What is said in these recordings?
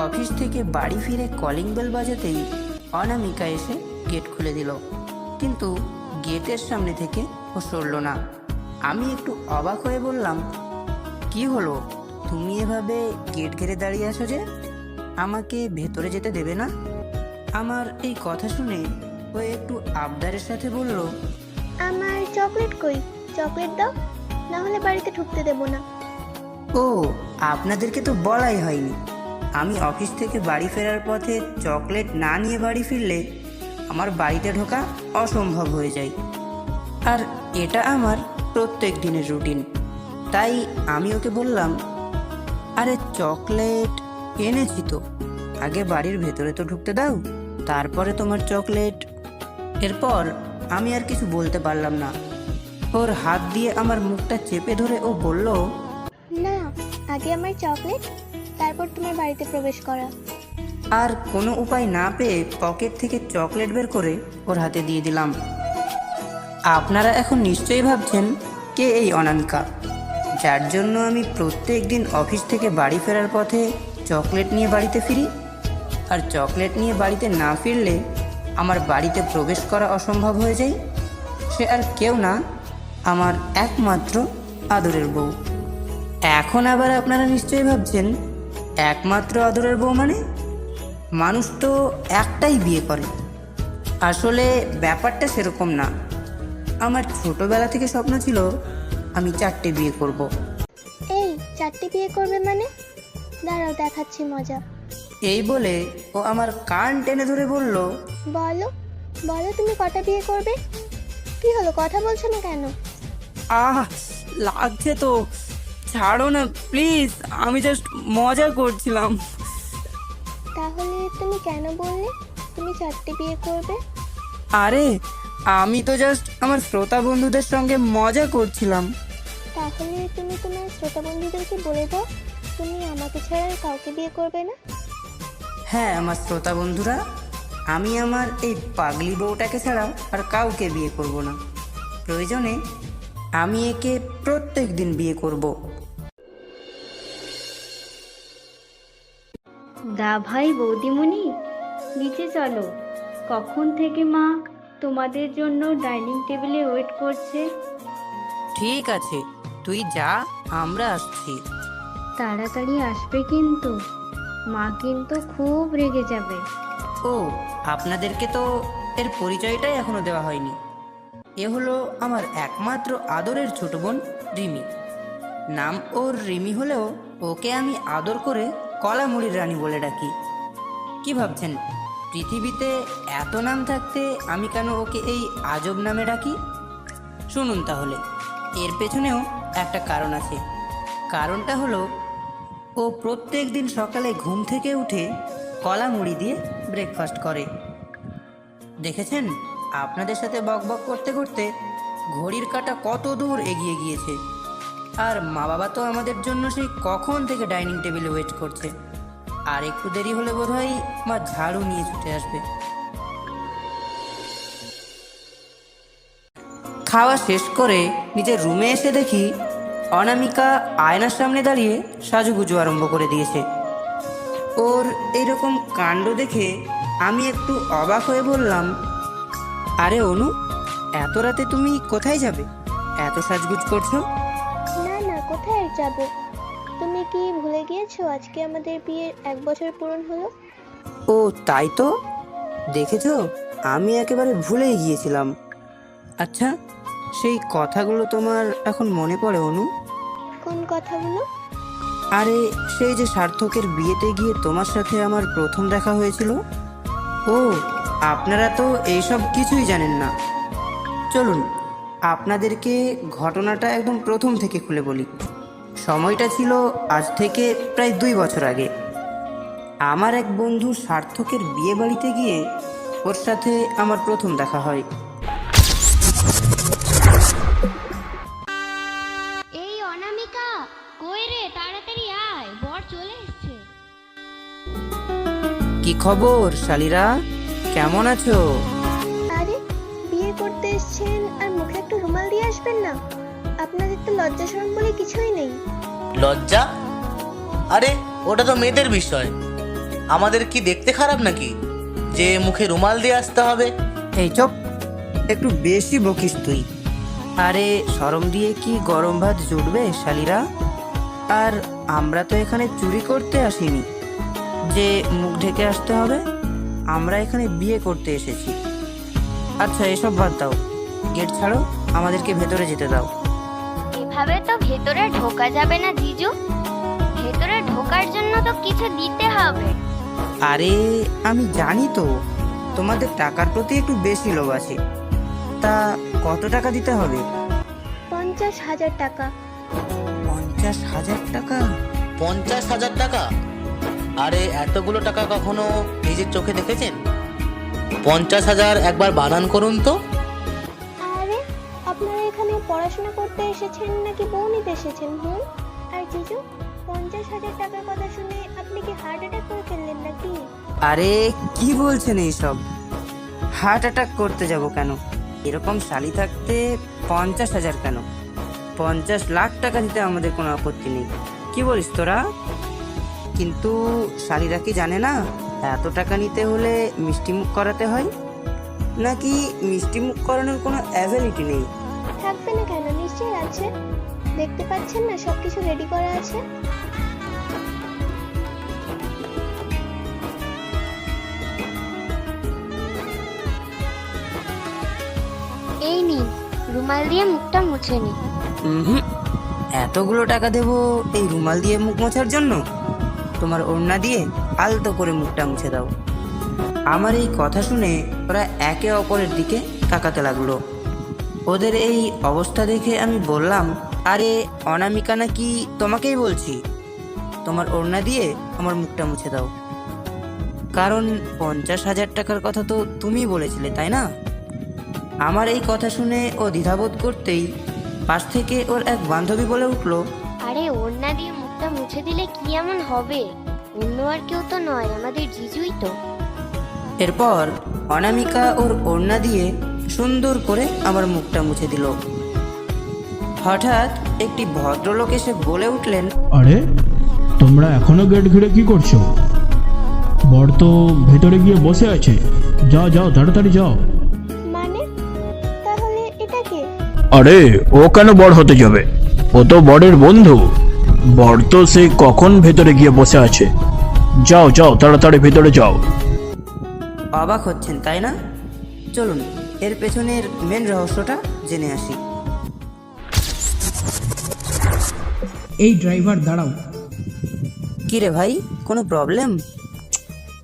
Office থেকে বাড়ি ফিরে কলিং বেল বাজাতেই অনামিকা এসে গেট খুলে দিল, কিন্তু গেটের সামনে থেকে ও সরল না। আমি একটু অবাক হয়ে বললাম, কি হলো, তুমি এভাবে গেট ঘিরে দাঁড়িয়ে আছো যে? আমাকে ভেতরে যেতে দেবে না? আমার এই কথা শুনে ও একটু আবদারের সাথে বলল, আমার চকলেট কই? চকলেট দাও, না হলে বাড়িতে ঢুকতে দেব না। ও, আপনাদেরকে তো বলাই হয়নি। আমি অফিস থেকে বাড়ি ফেরার পথে চকলেট না নিয়ে বাড়ি ফিরলে আমার বাড়িতে ঢোকা অসম্ভব হয়ে যায়, আর এটা আমার প্রত্যেক দিনের রুটিন। তাই আমি ওকে বললাম, আরে চকলেট এনেছি তো, আগে বাড়ির ভেতরে তো ঢুকতে দাও, তারপরে তোমার চকলেট। এরপর আমি আর কিছু বলতে পারলাম না। ওর হাত দিয়ে আমার মুখটা চেপে ধরে ও বলল, না, আগে আমার চকলেট, তারপর তোমার বাড়িতে প্রবেশ করা। আর কোনো উপায় না পেয়ে পকেট থেকে চকলেট বের করে ওর হাতে দিয়ে দিলাম। আপনারা এখন নিশ্চয়ই ভাবছেন, কে এই অনামিকা, যার জন্য আমি প্রত্যেক দিন অফিস থেকে বাড়ি ফেরার পথে চকলেট নিয়ে বাড়িতে ফিরি, আর চকলেট নিয়ে বাড়িতে না ফিরলে আমার বাড়িতে প্রবেশ করা অসম্ভব হয়ে যায়। সে আর কেউ না, আমার একমাত্র আদরের বউ। এখন আবার আপনারা নিশ্চয়ই ভাবছেন, একমাত্র আদরের বউ মানে? মানুষ তো একটাই বিয়ে করে। আসলে ব্যাপারটা সেরকম না। আমার ছোটবেলা থেকে স্বপ্ন ছিল আমি 4টে বিয়ে করব। এই 4টে বিয়ে করবে মানে? দাঁড়াও, দেখাচ্ছি মজা। এই বলে ও আমার কান টেনে ধরে বলল, বলো বলো, তুমি কটা বিয়ে করবে? কি হলো, কথা বলছো না কেন? আহ, লাগছে তো, ছাড়ো না প্লিজ, আমি জাস্ট মজা করছিলাম। তাহলে তুমি কেন বললে তুমি 4টে বিয়ে করবে? আরে আমি তো জাস্ট আমার শ্রোতা বন্ধুদের সঙ্গে মজা করছিলাম। তাহলে তুমি তোমার শ্রোতা বন্ধুদেরকে বলে দাও তুমি আমাকে ছাড়া আর কাউকে বিয়ে করবে না। হ্যাঁ আমার শ্রোতা বন্ধুরা, আমি আমার এই পাগলি বউটাকে ছাড়া আর কাউকে বিয়ে করব না। প্রয়োজনে আমি একে প্রত্যেক দিন বিয়ে করব। দা ভাই বৌদিমণি, নিচে চলো। কখন থেকে মা তোমাদের জন্য ডাইনিং টেবিলে ওয়েট করছে। ঠিক আছে, তুই যা, আমরা আসছি। তাড়াতাড়ি আসবে কিন্তু, মা কিন্তু খুব রেগে যাবে। ও, আপনাদেরকে তো এর পরিচয়টাই এখনো দেওয়া হয়নি। এ হলো আমার একমাত্র আদরের ছোট বোন রিমি। নাম ওর রিমি হলেও ওকে আমি আদর করে কলামুড়ির রানী বলে ডাকি। কি ভাবছেন, পৃথিবীতে এত নাম থাকতে আমি কেন ওকে এই আজব নামে ডাকি? শুনুন তাহলে, এর পেছনেও একটা কারণ আছে। কারণটা হলো, ও প্রত্যেক দিন সকালে ঘুম থেকে উঠে কলা মুড়ি দিয়ে ব্রেকফাস্ট করে। দেখেছেন, আপনাদের সাথে বকবক করতে করতে ঘড়ির কাঁটা কত দূর এগিয়ে গিয়েছে, আর মা বাবা তো আমাদের জন্য সেই কখন থেকে ডাইনিং টেবিলে ওয়েট করছে। আর একটু দেরি হলে বোধহয় মা ঝাড়ু নিয়ে ছুটে আসবে। খাওয়া শেষ করে নিজের রুমে এসে দেখি অনামিকা আয়নার সামনে দাঁড়িয়ে সাজুগুজু আরম্ভ করে দিয়েছে। ওর এইরকম কাণ্ড দেখে আমি একটু অবাক হয়ে বললাম, আরে অনু, এত রাতে তুমি কোথায় যাবে? এত সাজগুজ করছো? না না, কোথায় আর যাবো? তুমি কি ভুলে গিয়েছো আজকে আমাদের বিয়ের 1 বছর পূরণ হলো? ও তাই তো, দেখেছো, আমি একেবারে ভুলেই গিয়েছিলাম। আচ্ছা, সেই কথাগুলো তোমার এখন মনে পড়ে অনু? কোন কথাগুলো? আরে সেই যে সার্থকের বিয়েতে গিয়ে তোমার সাথে আমার প্রথম দেখা হয়েছিল। ও, আপনারা তো এইসব কিছুই জানেন না। চলুন আপনাদেরকে ঘটনাটা একদম প্রথম থেকে খুলে বলি। সময়টা ছিল আজ থেকে প্রায় 2 বছর আগে। আমার এক বন্ধু সার্থকের বিয়ে বাড়িতে গিয়ে ওর সাথে আমার প্রথম দেখা হয়। এই অনামিকা, কই রে? তাড়াতাড়ি আয়, বর চলে এসেছে। কি খবর শালিরা, কেমন আছো? আরে, বিয়ে করতে এসেছেন আর মুখে একটু রুমাল দিয়ে আসবেন না? আপনাদের তো লজ্জা শরম বলে কিছুই নেই। লজ্জা? আরে ওটা তো মেয়েদের বিষয়। আমাদের কি দেখতে খারাপ নাকি যে মুখে রুমাল দিয়ে আসতে হবে? এই চপ, একটু বেশি বকিস তুই। আরে শরম দিয়ে কি গরম ভাত জুটবে শালিরা? আর আমরা তো এখানে চুরি করতে আসিনি যে মুখ ঢেকে আসতে হবে। আমরা এখানে বিয়ে করতে এসেছি। আচ্ছা এসব বাদ দাও, গেট ছাড়ো, আমাদেরকে ভেতরে যেতে দাও। এভাবে তো ভেতরে ঢোকা যাবে না জিজু। ভেতরে ঢোকার জন্য তো কিছু দিতে হবে। আরে আমি জানি তো তোমাদের টাকার প্রতি একটু বেশি লোভ আছে। তা কত টাকা দিতে হবে? 50,000 টাকা। 50,000 টাকা? 50,000 টাকা? আরে এতগুলো টাকা কখনো নিজের চোখে দেখেছেন? 50,000 একবার বানান করুন তো। আরে আপনারা এখানে পড়াশোনা করতে এসেছেন নাকি বউ নিতে এসেছেন? আর জিজু, 50,000 টাকার কথা শুনে আপনি কি হার্ট অ্যাটাক করে ফেললেন নাকি? আরে কি বলছেন এইসব? হার্ট অ্যাটাক করতে যাব কেন? এরকম শালি থাকতে 50,000 কেন? 50 লাখ টাকা দিতে আমাদের কোনো আপত্তি নেই। কি বলিস তোরা? কিন্তু শালিরা কি জানে না এত টাকা নিতে হলে মিষ্টি মুখ করাতে হয়? নাকি মিষ্টি মুখ করানোর কোনো অ্যাবিলিটি নেই? থাকবে না কেন, নিশ্চয়ই আছে। দেখতে পাচ্ছেন না সবকিছু রেডি করা আছে। এই নিন, রুমাল দিয়ে মুখটা মুছে নিন। হুম, এতগুলো টাকা দেবো এই রুমাল দিয়ে মুখ মোছার জন্য? তোমার ওড়না দিয়ে আলতো করে মুখটা মুছে দাও। আমার এই কথা শুনে ওরা একে অপরের দিকে তাকাতে লাগলো। ওদের এই অবস্থা দেখে আমি বললাম, আরে অনামিকা নাকি তোমাকেই বলছি, তোমার ওড়না দিয়ে আমার মুখটা মুছে দাও। কারণ 50,000 টাকার কথা তো তুমি বলেছিলে, তাই না? আমার এই কথা শুনে ও দ্বিধাবোধ করতেই পাশ থেকে ওর এক বান্ধবী বলে উঠলো, আরে ওড়না দিয়ে মুখটা মুছে দিলে কি এমন হবে? অন্য আর কেউ তো নয়, আমাদের জিজুই তো। এরপর অনামিকা ওর ওড়না দিয়ে সুন্দর করে আমার মুখটা মুছে দিল। হঠাৎ একটি ভদ্রলোক এসে বলে উঠলেন, আরে তোমরা এখনো গেট ঘিরে কি করছো? বর তো ভেতরে গিয়ে বসে আছে, যাও যাও তাড়াতাড়ি যাও। মানে তাহলে এটা কে? আরে ও কেন বর হতে যাবে? ও তো বরের বন্ধু। বর তো সেই কখন ভেতরে গিয়ে বসে আছে। যাও যাও তাড়াতাড়ি ভেতরে যাও। অবাক হচ্ছেন তাই না? চলুন এর পেছনের মেন রহস্যটা জেনে আসি। এই ড্রাইভার দাঁড়াও। কি রে ভাই, কোনো প্রবলেম?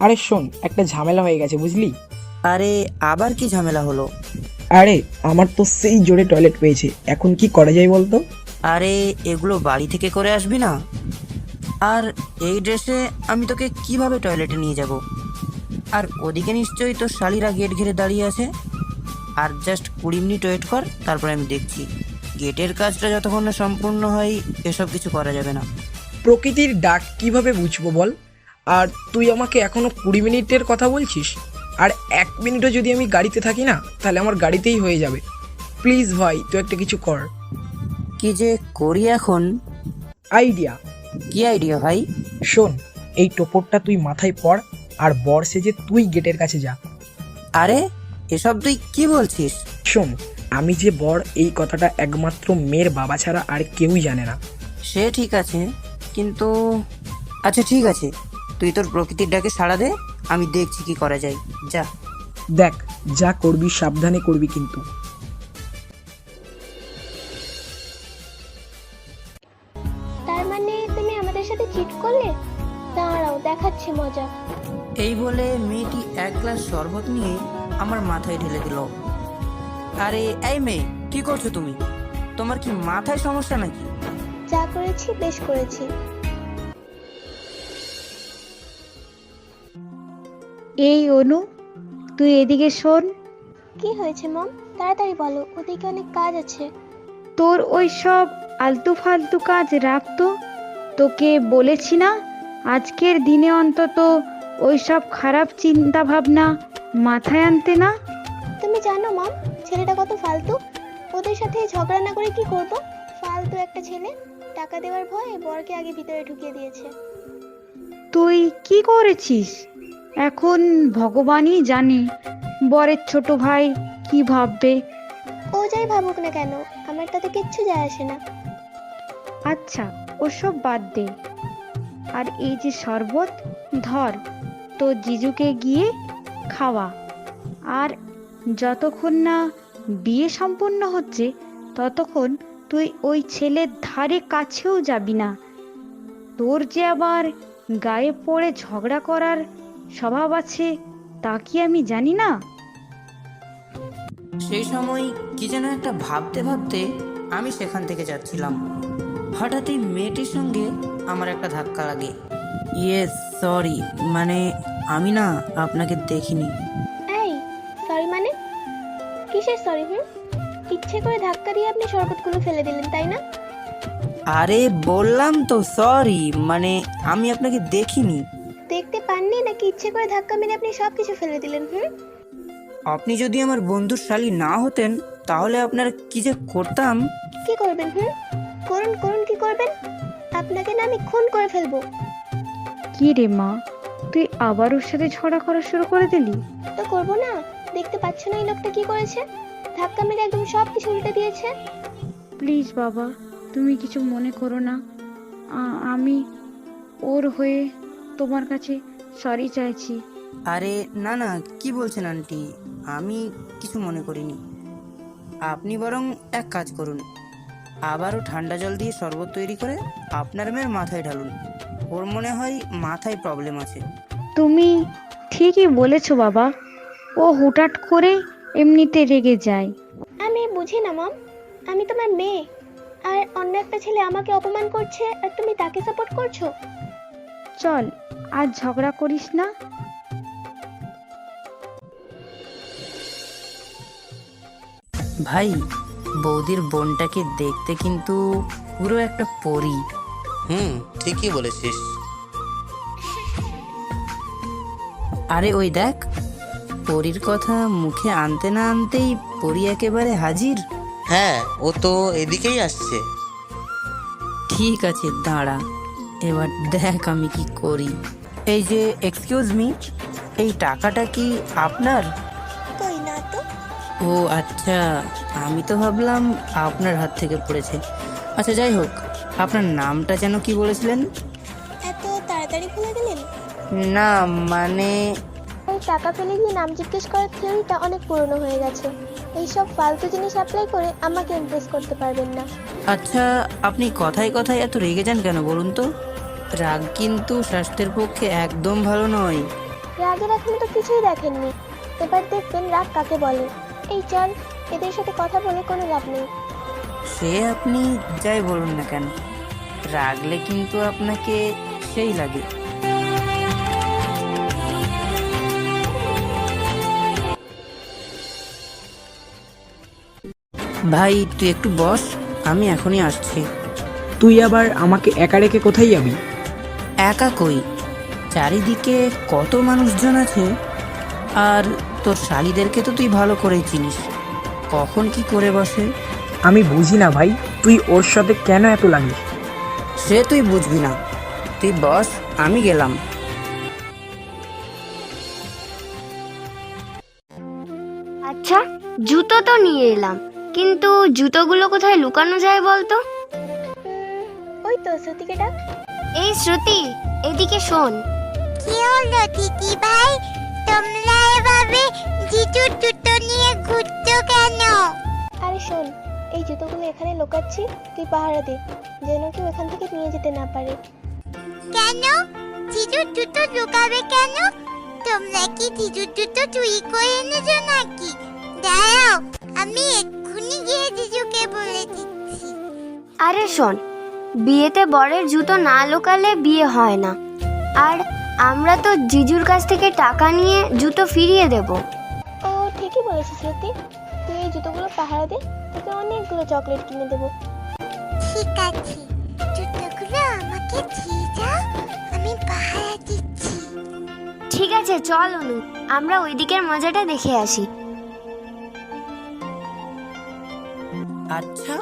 আরে শোন, একটা ঝামেলা হয়ে গেছে বুঝলি। আরে আবার কি ঝামেলা হলো? আরে আমার তো সেই জোরে টয়লেট পেয়েছে, এখন কি করা যায় বলতো? আরে এগুলো বাড়ি থেকে করে আসবি না? আর এই ড্রেসে আমি তোকে কিভাবে টয়লেটে নিয়ে যাব? আর ওদিকে নিশ্চয়ই তোর শালিরা গেট ঘিরে দাঁড়িয়ে আছে। আর জাস্ট 20 মিনিট ওয়েট কর, তারপরে আমি দেখছি। গেটের কাজটা যতক্ষণ না সম্পূর্ণ হয় এসব কিছু করা যাবে না। প্রকৃতির ডাক কিভাবে বুঝবো বল? আর তুই আমাকে এখনো 20 মিনিটের কথা বলছিস? আর 1 মিনিটও যদি আমি গাড়িতে থাকি না, তাহলে আমার গাড়িতেই হয়ে যাবে। প্লিজ ভাই, তুই একটা কিছু কর। কি যে করি এখন? আইডিয়া। কি আইডিয়া ভাই? শোন, এই টোপরটা তুই মাথায় পর আর বর সেজে তুই গেটের কাছে যা। আরে এসব তুই কি বলছিস? শোন, আমি যে বর এই কথাটা একমাত্র মেয়ের বাবা ছাড়া আর কেউই জানে না। সে ঠিক আছে, কিন্তু আচ্ছা ঠিক আছে, তুই তোর প্রকৃতির ডাকে সাড়া দে, আমি দেখছি কি করা যায়। যা। দেখ, যা করবি সাবধানে করবি কিন্তু। তার মানে তুমি আমাদের সাথে চিট করলে? দাঁড়াও, দেখাচ্ছি মজা। এই বলে মেয়েটি 1 গ্লাস শরবত নিয়ে আমার মাথায় ঢেলে দিল। আরে এই মেয়ে, কি করছো তুমি? তোমার কি মাথায় সমস্যা নাকি? যা করেছি বেশ করেছি। এই অনু, তুই এদিকে শোন। কি হয়েছে মম? তাড়াতাড়ি বলো, ওদিকে অনেক কাজ আছে। তোর ওই সব আলতু ফালতু কাজ রাখতো। তোকে বলেছি না, আজকের দিনে অন্তত ওই সব খারাপ চিন্তা ভাবনা মাথায় আনতে না। তুমি জানো মম, ছেলেটা কত ফালতু। ওদের সাথে ঝগড়া না করে কি করব? ফালতু একটা ছেলে। টাকা দেওয়ার ভয়ে বরকে আগে ভিতরে ঢুকিয়ে দিয়েছে। তুই কি করেছিস? এখন ভগবানই জানে বরের ছোট ভাই কি ভাববে। ও যাই ভাবুক না কেন, আমার তাতে কিচ্ছু যায় আসে না। আচ্ছা, ওসব বাদ দে। আর এই যে শরবত, ধর, তো জিজুকে গিয়ে খাওয়া। আর যতক্ষণ না বিয়ে সম্পূর্ণ হচ্ছে ততক্ষণ তুই ওই ছেলের ধারে কাছেও যাবি না। তোর যে আবার গায়ে পড়ে ঝগড়া করার স্বভাব আছে তা কি আমি জানি না? সেই সময় কি যেন একটা ভাবতে ভাবতে আমি সেখান থেকে যাচ্ছিলাম। হঠাৎই মেয়েটির সঙ্গে আমার একটা ধাক্কা লাগে। সরি, মানে আমি না আপনাকে দেখিনি। এই সরি মানে? কিসের সরি? ইচ্ছে করে ধাক্কা দিয়ে আপনি শরবতগুলো ফেলে দিলেন, তাই না? আরে বললাম তো সরি, মানে আমি আপনাকে দেখিনি। দেখতে পাননি নাকি ইচ্ছে করে ধাক্কা মেরে আপনি সব কিছু ফেলে দিলেন? আপনি যদি আমার বন্ধুর শালী না হতেন তাহলে আপনার কি যে করতাম। কি করবেন? করুন করুন, কি করবেন? আপনাকে না আমি খুন করে ফেলবো। কি রে মা, তুই আবার ওর সাথে ঝগড়া করা শুরু করে দিলি? তো করবো না? দেখতে পাচ্ছ না এই লোকটা কি করেছে? ধাক্কা মেরে একদম সব কিছু উল্টে দিয়েছে। প্লিজ বাবা, তুমি কিছু মনে করো না। আমি ওর হয়ে তোমার কাছে সরি চাইছি। আরে না না, কি বলছেন আন্টি, আমি কিছু মনে করিনি। আপনি বরং এক কাজ করুন, আবারও ঠান্ডা জল দিয়ে শরবত তৈরি করে আপনার মেয়ের মাথায় ঢালুন। ওর মনে হয় মাথায় প্রবলেম আছে। তুমি ঠিকই বলেছো বাবা, ও হুটহাট করে এমনিতে রেগে যায়। আমি বুঝি না মম, আমি তোমার মেয়ে, আর অন্য একটা ছেলে আমাকে অপমান করছে আর তুমি তাকে সাপোর্ট করছো। চল, আজ ঝগড়া করিস না। ভাই, বৌদির বোনটাকে দেখতে কিন্তু পুরো একটা পরী। ঠিকই বলেছিস। আরে ওই দেখ, পরীর কথা মুখে আনতে না আনতেই পরী একেবারে হাজির। হ্যাঁ, ও তো এদিকেই আসছে। ঠিক আছে, দাঁড়া, এবার দেখ আমি কি করি। এই যে এক্সকিউজ মি, এই টাকাটা কি আপনার? কই না তো। ও আচ্ছা, আমি তো ভাবলাম আপনার হাত থেকে পড়েছে। আচ্ছা যাই হোক, আপনার নামটা যেন কি বলেছিলেন? এত তাড়াতাড়ি ভুলে গেলেন? না মানে ওই টাকা ফেলে গিয়ে নাম জিজ্ঞেস করার থিওরিটা অনেক পুরনো হয়ে গেছে। এইসব ফালতু জিনিস অ্যাপ্লাই করে আমাকে ইমপ্রেস করতে পারবেন না। আচ্ছা, আপনি কথায় কথায় এত রেগে যান কেন বলুন তো? রাগ কিন্তু স্বাস্থ্যের পক্ষে একদম ভালো নয়। রাগের এখনো তো কিছুই দেখেননি, এবার দেখবেন রাগ কাকে বলে। এই চল, এদের সাথে কথা বলে কোনো লাভ নেই। সে আপনি যাই বলুন না কেন, রাগলে কিন্তু আপনাকে সেই লাগে। ভাই তুই একটু বস, আমি এখনই আসছি। তুই আবার আমাকে একা রেখে কোথায় যাবি? একা কই, চারিদিকে কত মানুষজন আছে। আর তোর শালীদেরকে তো তুই ভালো করেই চিনিস, কখন কি করে বসে। আমি বুঝি না ভাই, তুই ওর সাথে কেন এত লাগিস? সে তুই বুঝবি না, তুই বস, আমি গেলাম। আচ্ছা, জুতো তো নিয়ে এলাম, কিন্তু জুতোগুলো কোথায় লুকানো যায় বলতো? ওই তো শ্রুতিকে ডাক। এই শ্রুতি, এদিকে শোন। কি হলো দিদি ভাই, তোমরা এভাবে জিজুর জুতো নিয়ে ঘুরছো কেন? আরে শোন, এই জুতোগুলো এখানে লুকাচ্ছি, তুই পাহারা দে যেন কেউ এখান থেকে নিয়ে যেতে না পারে। কেন জিজুর জুতো লুকাবে কেন? তোমরা কি জিজুর জুতো চুরি করে এনেছো নাকি? দাঁড়াও, আমি এক্ষুনি গিয়ে জিজুকে বলে দিচ্ছি। আরে শোন, বিয়েতে বরের জুতো না লুকালে বিয়ে হয় না। আর আমরা তো জিজুর কাছ থেকে টাকা নিয়ে জুতো ফিরিয়ে দেব। ও ঠিকই বলেছিস শ্রুতি, তুই এই জুতোগুলো পাহারা দে, তোকে অনেকগুলো চকলেট কিনে দেবো। ঠিক আছে, জুতোগুলো আমাকে দিয়ে যাও, আমি পাহারা দিচ্ছি। ঠিক আছে, চল অনু, আমরা ওই দিকের মজাটা দেখে আসি। আচ্ছা,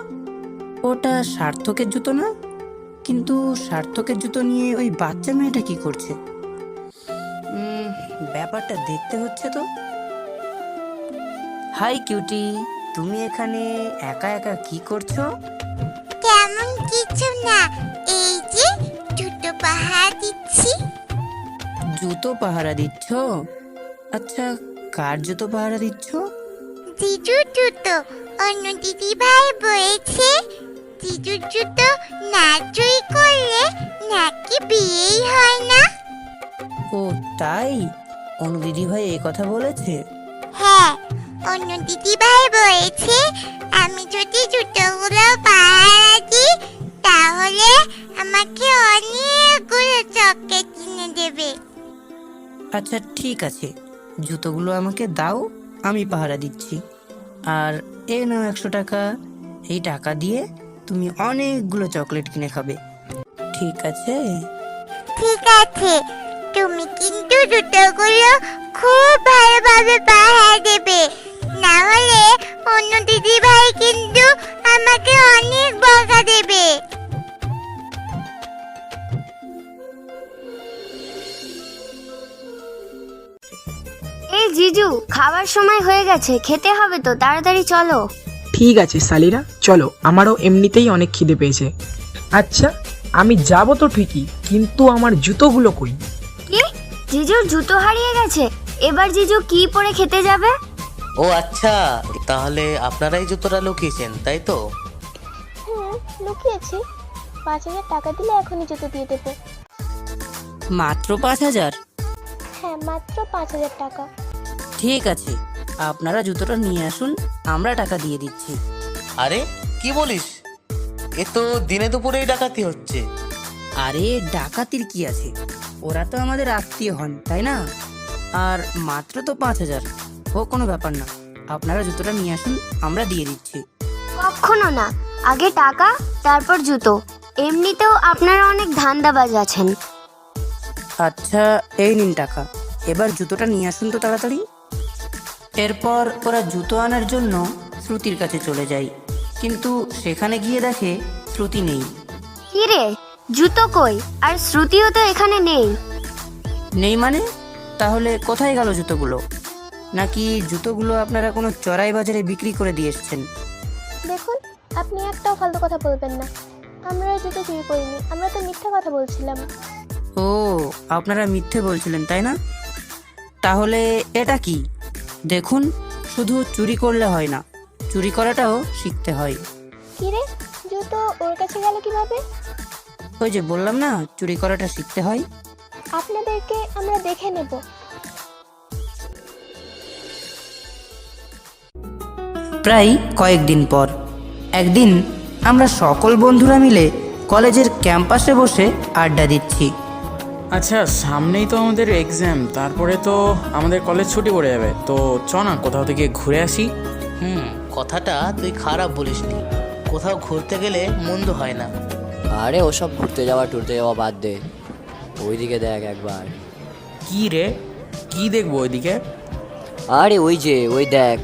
ওটা সার্থকের জুতো না? কিন্তু সার্থকের জুতো নিয়ে ওই বাচ্চা মেয়েটা কি করছে? ব্যাপারটা দেখতে হচ্ছে তো। হাই কিউটি, তুমি এখানে একা একা কি করছো? তেমন কিছু না, এই যে জুতো পাহারা দিচ্ছি। জুতো পাহারা দিচ্ছ? আচ্ছা, কার জুতো পাহারা দিচ্ছ? জিজুর জুতো। অন্য দিদি ভাই বলেছে জিজুর জুতো না চুরি করলে নাকি বিয়েই হয় না। ও তাই? অনু দিদি ভাই এই কথা বলেছে? হ্যাঁ, অন্য দিদি ভাই বলেছে আমি যদি জুতোগুলো পাহারা দিই তাহলে আমাকে অনেকগুলো চকলেট কিনে দেবে। আচ্ছা ঠিক আছে, জুতোগুলো আমাকে দাও, আমি পাহারা দিচ্ছি। আর এই নাও 100 টাকা। এই টাকা দিয়ে তুমি অনেকগুলো চকলেট কিনে খাবে, ঠিক আছে? ঠিক আছে, তুমি কিন্তু জুতোগুলো খুব ভালোভাবে পাহারা দেবে, না হলে অন্য দিদি ভাই কিন্তু আমাকে অনেক বকা দেবে। এই জিজু, খাবার সময় হয়ে গেছে, খেতে হবে তো, তাড়াতাড়ি চলো। ঠিক আছে সালিরা, চলো, আমারও এমনিতেই অনেক খিদে পেয়েছে। আচ্ছা, আমি যাব তো ঠিকই, কিন্তু আমার জুতোগুলো কই? কি? জিজুর জুতো হারিয়ে গেছে? এবার জিজু কি পরে খেতে যাবে? ও আচ্ছা, তাহলে আপনারাই জুতোটা লুকিয়েছেন তাই তো? লুকিয়েছি। 5,000 টাকা দিলে এখনই জুতো দিয়ে দেবো। মাত্র 5,000? হ্যাঁ, মাত্র 5,000 টাকা। ঠিক আছে, আপনারা জুতোটা নিয়ে আসুন, আমরা টাকা দিয়ে দিচ্ছি। আরে কি বলিস, এ তো দিনে দুপুরেই ডাকাতি হচ্ছে। আরে ডাকাতির কি আছে, ওরা তো আমাদের আত্মীয় হন, তাই না? আর মাত্র তো 5,000, ও কোনো ব্যাপার না। আপনারা জুতোটা নিয়ে আসুন, আমরা দিয়ে দিচ্ছি। কখনো না, আগে টাকা তারপর জুতো। এমনিতেও আপনারা অনেক ধান্দাবাজ আছেন। আচ্ছা এই নিন টাকা, এবার জুতোটা নিয়ে আসুন তো তাড়াতাড়ি। এরপর ওরা জুতো আনার জন্য শ্রুতির কাছে চলে যায়, কিন্তু সেখানে গিয়ে দেখে শ্রুতি নেই। কি রে, জুতো কই? আর শ্রুতিও তো এখানে নেই। নেই মানে? তাহলে কোথায় গেল জুতোগুলো? নাকি জুতোগুলো আপনারা কোনো চড়াই বাজারে বিক্রি করে দিয়ে এসছেন? দেখুন, আপনি একটাও ফালতু কথা বলবেন না। আমরা জুতো চুরি করিনি, আমরা তো মিথ্যা কথা বলছিলাম। ও, আপনারা মিথ্যে বলছিলেন তাই না? তাহলে এটা কি? দেখুন, শুধু চুরি করলে হয় না, চুরি করাটাও শিখতে হয়। কি রে, জুতো ওর কাছে গেল কিভাবে? ওই যে বললাম না, চুরি করাটা শিখতে হয়। আপনাদেরকে আমরা দেখে নেব। প্রায় কয়েকদিন পর একদিন আমরা সকল বন্ধুরা মিলে কলেজের ক্যাম্পাসে বসে আড্ডা দিচ্ছি। আচ্ছা, সামনেই তো আমাদের এক্সাম, তারপরে তো আমাদের কলেজ ছুটি পড়ে যাবে, তো চ না কোথাও থেকে ঘুরে আসি। কথাটা তুই খারাপ বলিসনি, কোথাও ঘুরতে গেলে মন্দ হয় না। আরে ওসব ঘুরতে যাওয়া টুরতে যাওয়া বাদ দে, ওইদিকে দেখ একবার। কি রে, কি দেখবো ওইদিকে? আরে ওই দেখ,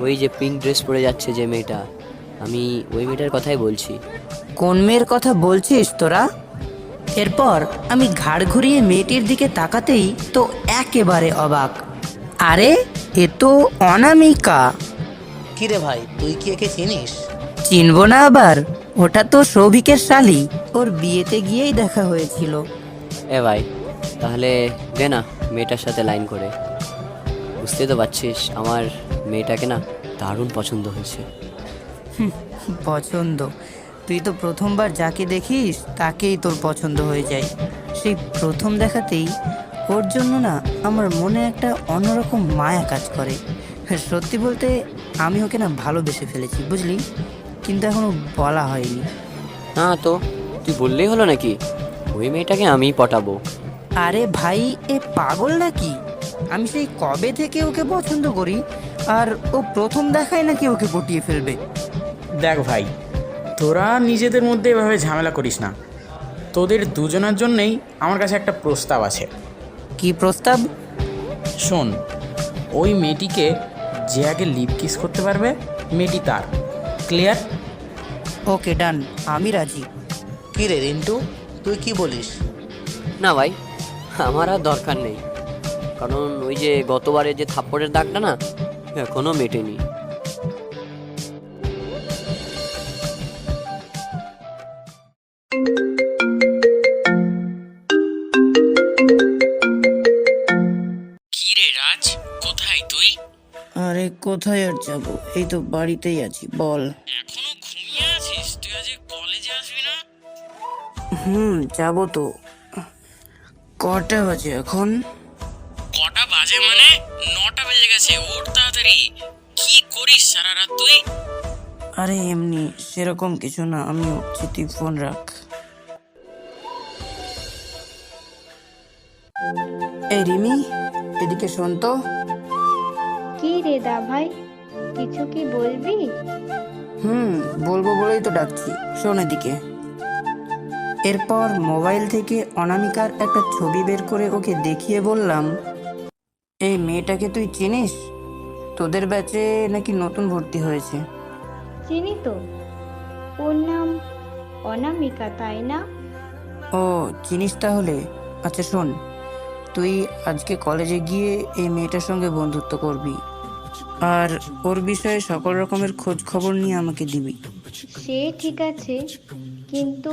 ওই যে পিঙ্ক ড্রেস পরে যাচ্ছে যে মেয়েটা, আমি ওই মেয়েটার কথাই বলছি। কোন মেয়ের কথা বলছিস তোরা? এরপর আমি ঘাড় ঘুরিয়ে মেয়েটির দিকে তাকাতেই তো একেবারে অবাক। আরে এ তো অনামিকা। কিরে ভাই, তুই কি একে চিনিস? চিনবো না আবার? ওটা তো সৌভিকের শালি, ওর বিয়েতে গিয়েই দেখা হয়েছিল। এ ভাই, তাহলে দে না মেয়েটার সাথে লাইন করে। বুঝতে তো পারছিস আমার মেয়েটাকে না দারুণ পছন্দ হয়েছে। পছন্দ? তুই তো প্রথমবার যাকে দেখিস তাকেই তোর পছন্দ হয়ে যায়। সেই প্রথম দেখাতেই ওর জন্য না আমার মনে একটা অন্যরকম মায়া কাজ করে। সত্যি বলতে আমি ওকে না ভালোবেসে ফেলেছি, বুঝলি? কিন্তু এখনো বলা হয়নি। না তো, তুই বললেই হলো নাকি? ওই মেয়েটাকে আমিই পটাবো। আরে ভাই, এ পাগল নাকি? আমি সেই কবে থেকে ওকে পছন্দ করি, আর ও প্রথম দেখায় নাকি ওকে পটিয়ে ফেলবে? দেখ ভাই, তোরা নিজেদের মধ্যে এভাবে ঝামেলা করিস না। তোদের দুজনের জন্যেই আমার কাছে একটা প্রস্তাব আছে। কি প্রস্তাব? শোন, ওই মেয়েটিকে যে আগে লিপ কিস করতে পারবে মেয়েটি তার। ক্লিয়ার? ওকে ডান, আমি রাজি। কি রে রিন্টু, তুই কি বলিস? না ভাই, আমার আর দরকার নেই, কারণ ওই যে গতবারে যে থাপ্পড়ের দাগটা না এখনো মেটেনি। কি রে রাজ, কোথায় তুই? আরে কোথায় আর যাবো, এই তো বাড়িতেই আছি। বল। এখনো ঘুমিয়ে আছিস? তুই আজ কলেজে আসবি না? যাবো তো। কটা বাজে এখন? কটা বাজে মানে 9টা বেজে গেছে। ওঠ তাড়াতাড়ি। কি করিস সারা রাত তুই? আরে এমনি, সেরকম কিছু না, আমি উঠছি, তুই ফোন রাখ। এই রিমি, এদিকে শোন তো। কি রে দা ভাই, কিছু কি বলবি? বলবো বলেই তো ডাকছি, শোন এদিকে। এরপর মোবাইল থেকে অনামিকার একটা ছবি বের করে ওকে দেখিয়ে বললাম, এই মেয়েটাকে তুই চিনিস? তোদের ব্যাচে নাকি নতুন ভর্তি হয়েছে। চিনি তো, ওর নাম অনামিকা, তাই না? ও চিনিস তাহলে? আচ্ছা শোন, তুই আজকে কলেজে গিয়ে এই মেয়েটার সঙ্গে বন্ধুত্ব করবি, আর ওর বিষয়ে সকল রকমের খোঁজ খবর নিয়ে আমাকে দিবি। সে ঠিক আছে, কিন্তু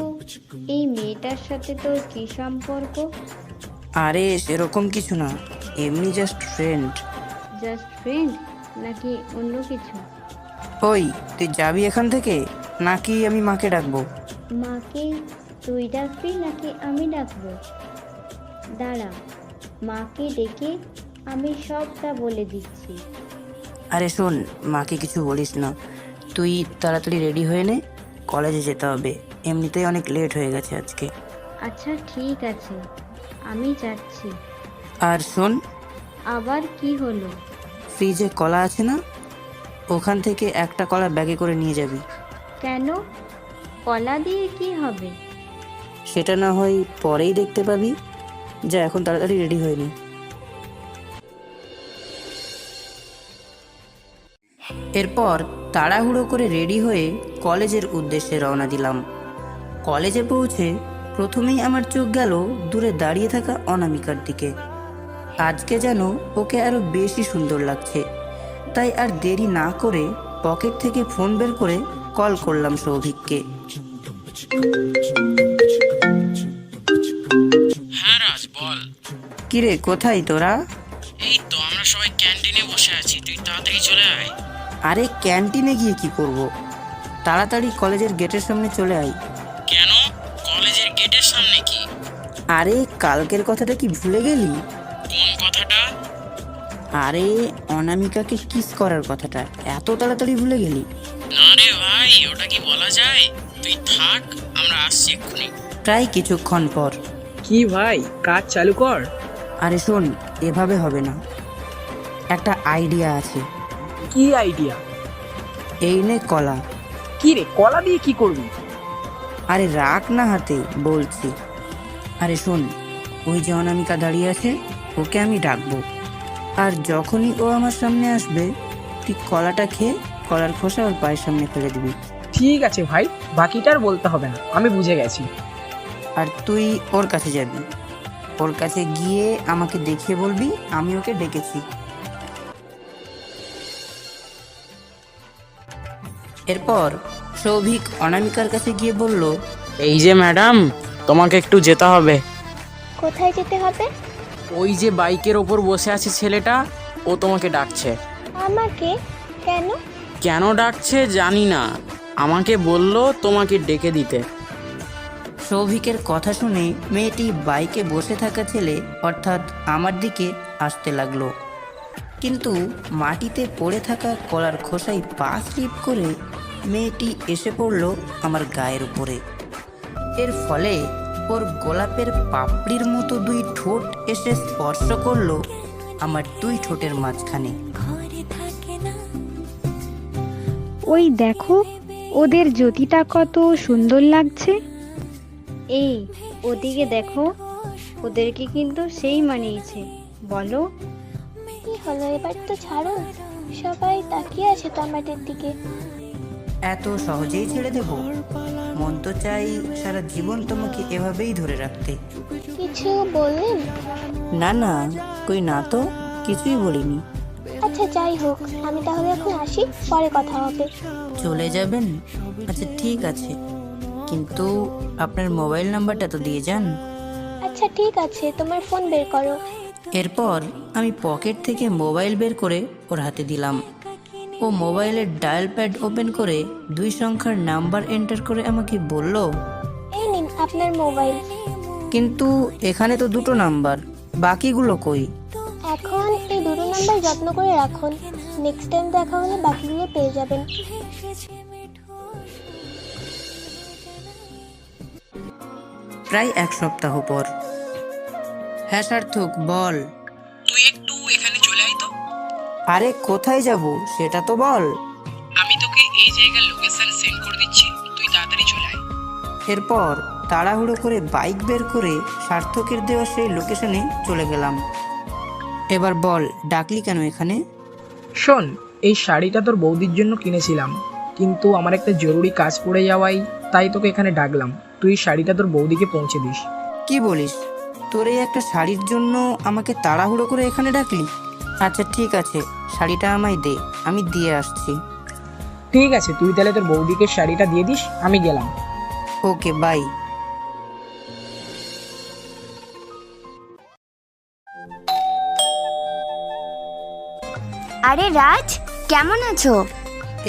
এই মেয়েটার সাথে তোর কি সম্পর্ক? আরে সেরকম কিছু না, এমনি জাস্ট ফ্রেন্ড। জাস্ট ফ্রেন্ড নাকি অন্য কিছু? ওই তুই যাবি এখান থেকে নাকি আমি মাকে ডাকবো? মাকে তুই ডাকবি নাকি আমি ডাকবো? দাঁড়া, মাকে ডেকে আমি সবটা বলে দিচ্ছি। আরে শোন, মাকে কিছু বলিস না, তুই তাড়াতাড়ি রেডি হয়ে নে, কলেজে যেতে হবে, এমনিতেই অনেক লেট হয়ে গেছে আজকে। আচ্ছা ঠিক আছে, আমি যাচ্ছি। আর শোন, আবার কি হলো? ফ্রিজে কলা আছে না, ওখান থেকে একটা কলা ব্যাগে করে নিয়ে যাবি। কেন? কলা দিয়ে কি হবে? সেটা না হয় পরেই দেখতে পাবি, যা এখন তাড়াতাড়ি রেডি হয়ে নি। এরপর তাড়াহুড়ো করে রেডি হয়ে কলেজের উদ্দেশ্যে রওনা দিলাম। কলেজে পৌঁছে প্রথমেই আমার চোখ গেল দূরে দাঁড়িয়ে থাকা অনামিকার দিকে। আজকে যেন ওকে আরো বেশি সুন্দর লাগছে, তাই আর দেরি না করে পকেট থেকে ফোন বের করে কল করলাম সৌভিককে। হ্যাঁ রাজ, বল। কিরে কোথায় তোরা? এই তো আমরা সবাই ক্যান্টিনে বসে আছি, তুই তাড়াতাড়ি চলে আয়। আরে ক্যান্টিনে গিয়ে কি করব? তাড়াতাড়ি কলেজের গেটের সামনে চলে আয়। কেন? কলেজের গেটের সামনে কি? আরে কালকের কথাটা কি ভুলে গেলি? কোন কথাটা? আরে অনামিকাকে কিস করার কথাটা এত তাড়াতাড়ি ভুলে গেলি? না রে ভাই, ওটা কি বলা যায়? তুই থাক, আমরা আসছি এক্ষুনি। প্রায় কিছুক্ষণ পর। কি ভাই, কাজ চালু কর। আরে শোন, এভাবে হবে না, একটা আইডিয়া আছে। কি আইডিয়া? এই নে কলা। কি রে, কলা দিয়ে কি করবি? আরে রাখ না হাতে, বলছি। আরে শোন, ওই যে অনামিকা দাঁড়িয়ে আছে, ওকে আমি ডাকবো, আর যখনই ও আমার সামনে আসবে তুই কলাটা খেয়ে কলার খোসা ওর পায়ের সামনে ফেলে দিবি। ঠিক আছে ভাই, বাকিটা আর বলতে হবে না, আমি বুঝে গেছি। আর তুই ওর কাছে যাবি, ওর কাছে গিয়ে আমাকে দেখিয়ে বলবি আমি ওকে ডেকেছি। এরপর সৌভিক অনামিকার কাছে গিয়ে বলল, এই যে ম্যাডাম, তোমাকে একটু যেতে হবে। কোথায় যেতে হবে? ওই যে বাইকের ওপর বসে আছে ছেলেটা, ও তোমাকে ডাকছে। আমাকে? কেন? কেন ডাকছে জানি না, আমাকে বলল তোমাকে ডেকে দিতে। সৌভিকের কথা শুনে মেয়েটি বাইকে বসে থাকা ছেলে অর্থাৎ আমার দিকে আসতে লাগলো, কিন্তু মাটিতে পড়ে থাকা কলার খোসায় পা স্লিপ করে মেয়েটি এসে পড়ল আমার গায়ের উপরে। এর ফলে ওর গোলাপের পাপড়ির মতো দুই ঠোঁট এসে স্পর্শ করলো আমার দুই ঠোঁটের মাঝখানে। ওই দেখো, ওদের জ্যোতিটা কত সুন্দর লাগছে। এই ওদিকে দেখো, ওদেরকে কিন্তু সেই মানিয়েছে, বলো? কি হলো, এবার তো ছাড়ো, সবাই তাকিয়ে আছে তো আমাদের দিকে। এত সহজেই ছেড়ে দেবো? মন তো চাই সারা জীবন তোমাকে এভাবেই ধরে রাখতে। কিছু বললেন? না না, কই না তো, কিছুই বলিনি। আচ্ছা যাই হোক, আমি তাহলে এখন আসি, পরে কথা হবে। চলে যাবেন? আচ্ছা ঠিক আছে, কিন্তু আপনার মোবাইল নাম্বারটা তো দিয়ে যান। আচ্ছা ঠিক আছে, তোমার ফোন বের করো। এরপর আমি পকেট থেকে মোবাইল বের করে ওর হাতে দিলাম। ও মোবাইলের ডায়াল প্যাড ওপেন করে 2 সংখ্যার নাম্বার এন্টার করে আমাকে বলল, এই নিন আপনার মোবাইল। কিন্তু এখানে তো 2টো নাম্বার, বাকিগুলো কই? এখন এই 2টো নাম্বার যত্ন করে রাখুন, নেক্সট টাইম দেখা হলে বাকিগুলো পেয়ে যাবেন। প্রায় 1 সপ্তাহ পর। হ্যাঁ সার্থক, বল। তুই একটু এখানে চলে আয় তো। আরে কোথায় যাব সেটা তো বল। আমি তোকে এই জায়গার লোকেশন সেন্ড করে দিচ্ছি, তুই তাড়াতাড়ি চলে আয়। এরপর তাড়াহুড়ো করে বাইক বের করে সার্থকের দেওয়া সেই লোকেশনে চলে গেলাম। এবার বল, ডাকলি কেন এখানে? শোন, এই শাড়িটা তোর বৌদির জন্য কিনেছিলাম, কিন্তু আমার একটা জরুরি কাজ পড়ে যাওয়ায় তাই তোকে এখানে ডাকলাম। তুই শাড়িটা তোর বৌদিকে পৌঁছে দিস। কি বলিস? তোর এই একটা শাড়ির জন্য আমাকে তাড়াহুড়ো করে এখানে ডাকলি? আচ্ছা ঠিক আছে, শাড়িটা আমায় দে, আমি দিয়ে আসছি। ঠিক আছে, তুই তাহলে তোর বৌদিকে শাড়িটা দিয়ে দিস, আমি গেলাম। ওকে, বাই। আরে রাজ, কেমন আছো?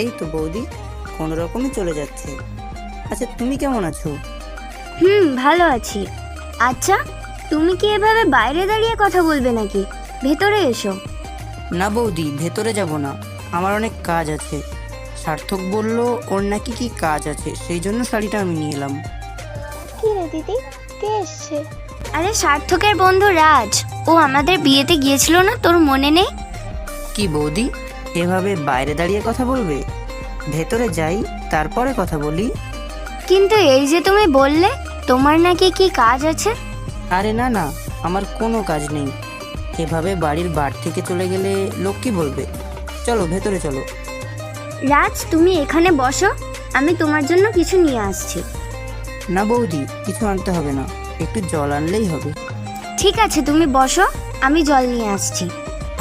এই তো বৌদি, কোনো রকমই চলে যাচ্ছে। আচ্ছা তুমি কেমন আছো? ভালো আছি। আচ্ছা, তুমি কি এভাবে বাইরে দাঁড়িয়ে কথা বলবে নাকি? ভেতরে এসো। না বৌদি, ভেতরে যাব না, আমার অনেক কাজ আছে। সার্থক বলল ওর নাকি কি কাজ আছে, সেই জন্য শাড়িটা আমি নিয়ে এলাম। কি রে দিদি, কে এসছে? আরে সার্থকের বন্ধু রাজ, ও আমাদের বিয়েতে গিয়েছিল না, তোর মনে নেই? কি বৌদি, এভাবে বাইরে দাঁড়িয়ে কথা বলবে? ভেতরে যাই, তারপরে কথা বলি। কিন্তু এই যে তুমি বললে তোমার নাকি কি কাজ আছে। আরে না না, আমার কোনো কাজ নেই। এভাবে বাড়ির বার থেকে চলে গেলে লোক কি বলবে? চলো ভেতরে চলো। রাজ, তুমি এখানে বসো, আমি তোমার জন্য কিছু নিয়ে আসছি। না বৌদি, কিছু আনতে হবে না, একটু জল আনলেই হবে। ঠিক আছে, তুমি বসো, আমি জল নিয়ে আসছি।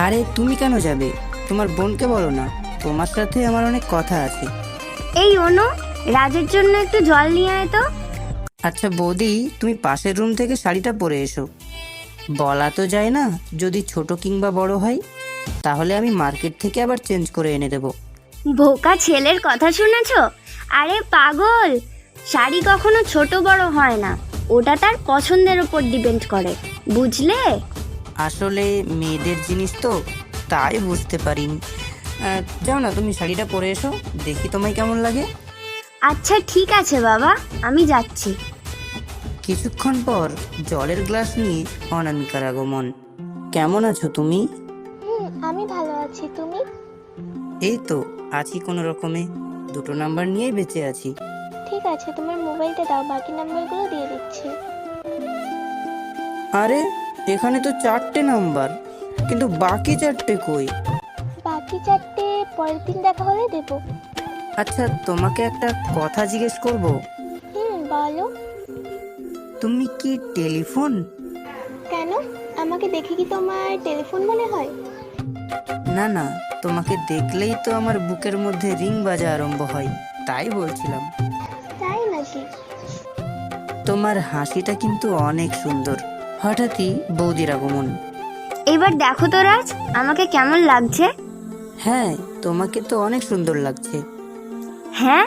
আরে তুমি কেন যাবে? তোমার বোনকে বলো না, তোমার সাথে আমার অনেক কথা আছে। এই অনু, রাজের জন্য একটু জল নিয়ে আয় তো। আচ্ছা বৌদি, তুমি পাশের রুম থেকে শাড়িটা পরে এসো। বলা তো যায় না, যদি ছোট কিংবা বড় হয়, তাহলে আমি মার্কেট থেকে আবার চেঞ্জ করে এনে দেবো। বোকা ছেলের কথা শুনেছো? আরে পাগল, শাড়ি কখনো ছোট বড় হয় না, ওটা তার পছন্দের উপর ডিপেন্ড করে, বুঝলে? আসলে মেয়েদের জিনিস তো, তাই বুঝতে পারিনি। যাও না, তুমি শাড়িটা পরে এসো, দেখি তোমায় কেমন লাগে। আচ্ছা ঠিক আছে বাবা, আমি যাচ্ছি। কিছুক্ষণ পর জলের গ্লাস নিয়ে অনামিকার আগমন। কেমন আছো তুমি? আমি ভালো আছি, তুমি? এই তো আছি কোনো রকমে, 2টো নাম্বার নিয়েই বেঁচে আছি। ঠিক আছে, তোমার মোবাইলটা দাও, বাকি নাম্বারগুলো দিয়ে দিচ্ছি। আরে এখানে তো 4টে নাম্বার, কিন্তু বাকি 4টে কই? বাকি 4টে পরের দিন দেখা হলে দেবো। আচ্ছা তোমাকে একটা কথা জিজ্ঞেস করব। বলো। তুমি কি টেলিফোন? কেন, আমাকে দেখে কি তোমার টেলিফোন মনে হয়? না না, তোমাকে দেখলেই তো আমার বুকের মধ্যে রিং বাজা আরম্ভ হয়, তাই বলছিলাম। তাই নাকি? তোমার হাসিটা কিন্তু অনেক সুন্দর। হঠাৎই বৌদির আগমন। এবার দেখো তো রাজ, আমাকে কেমন লাগছে? হ্যাঁ, তোমাকে তো অনেক সুন্দর লাগছে। হ্যাঁ,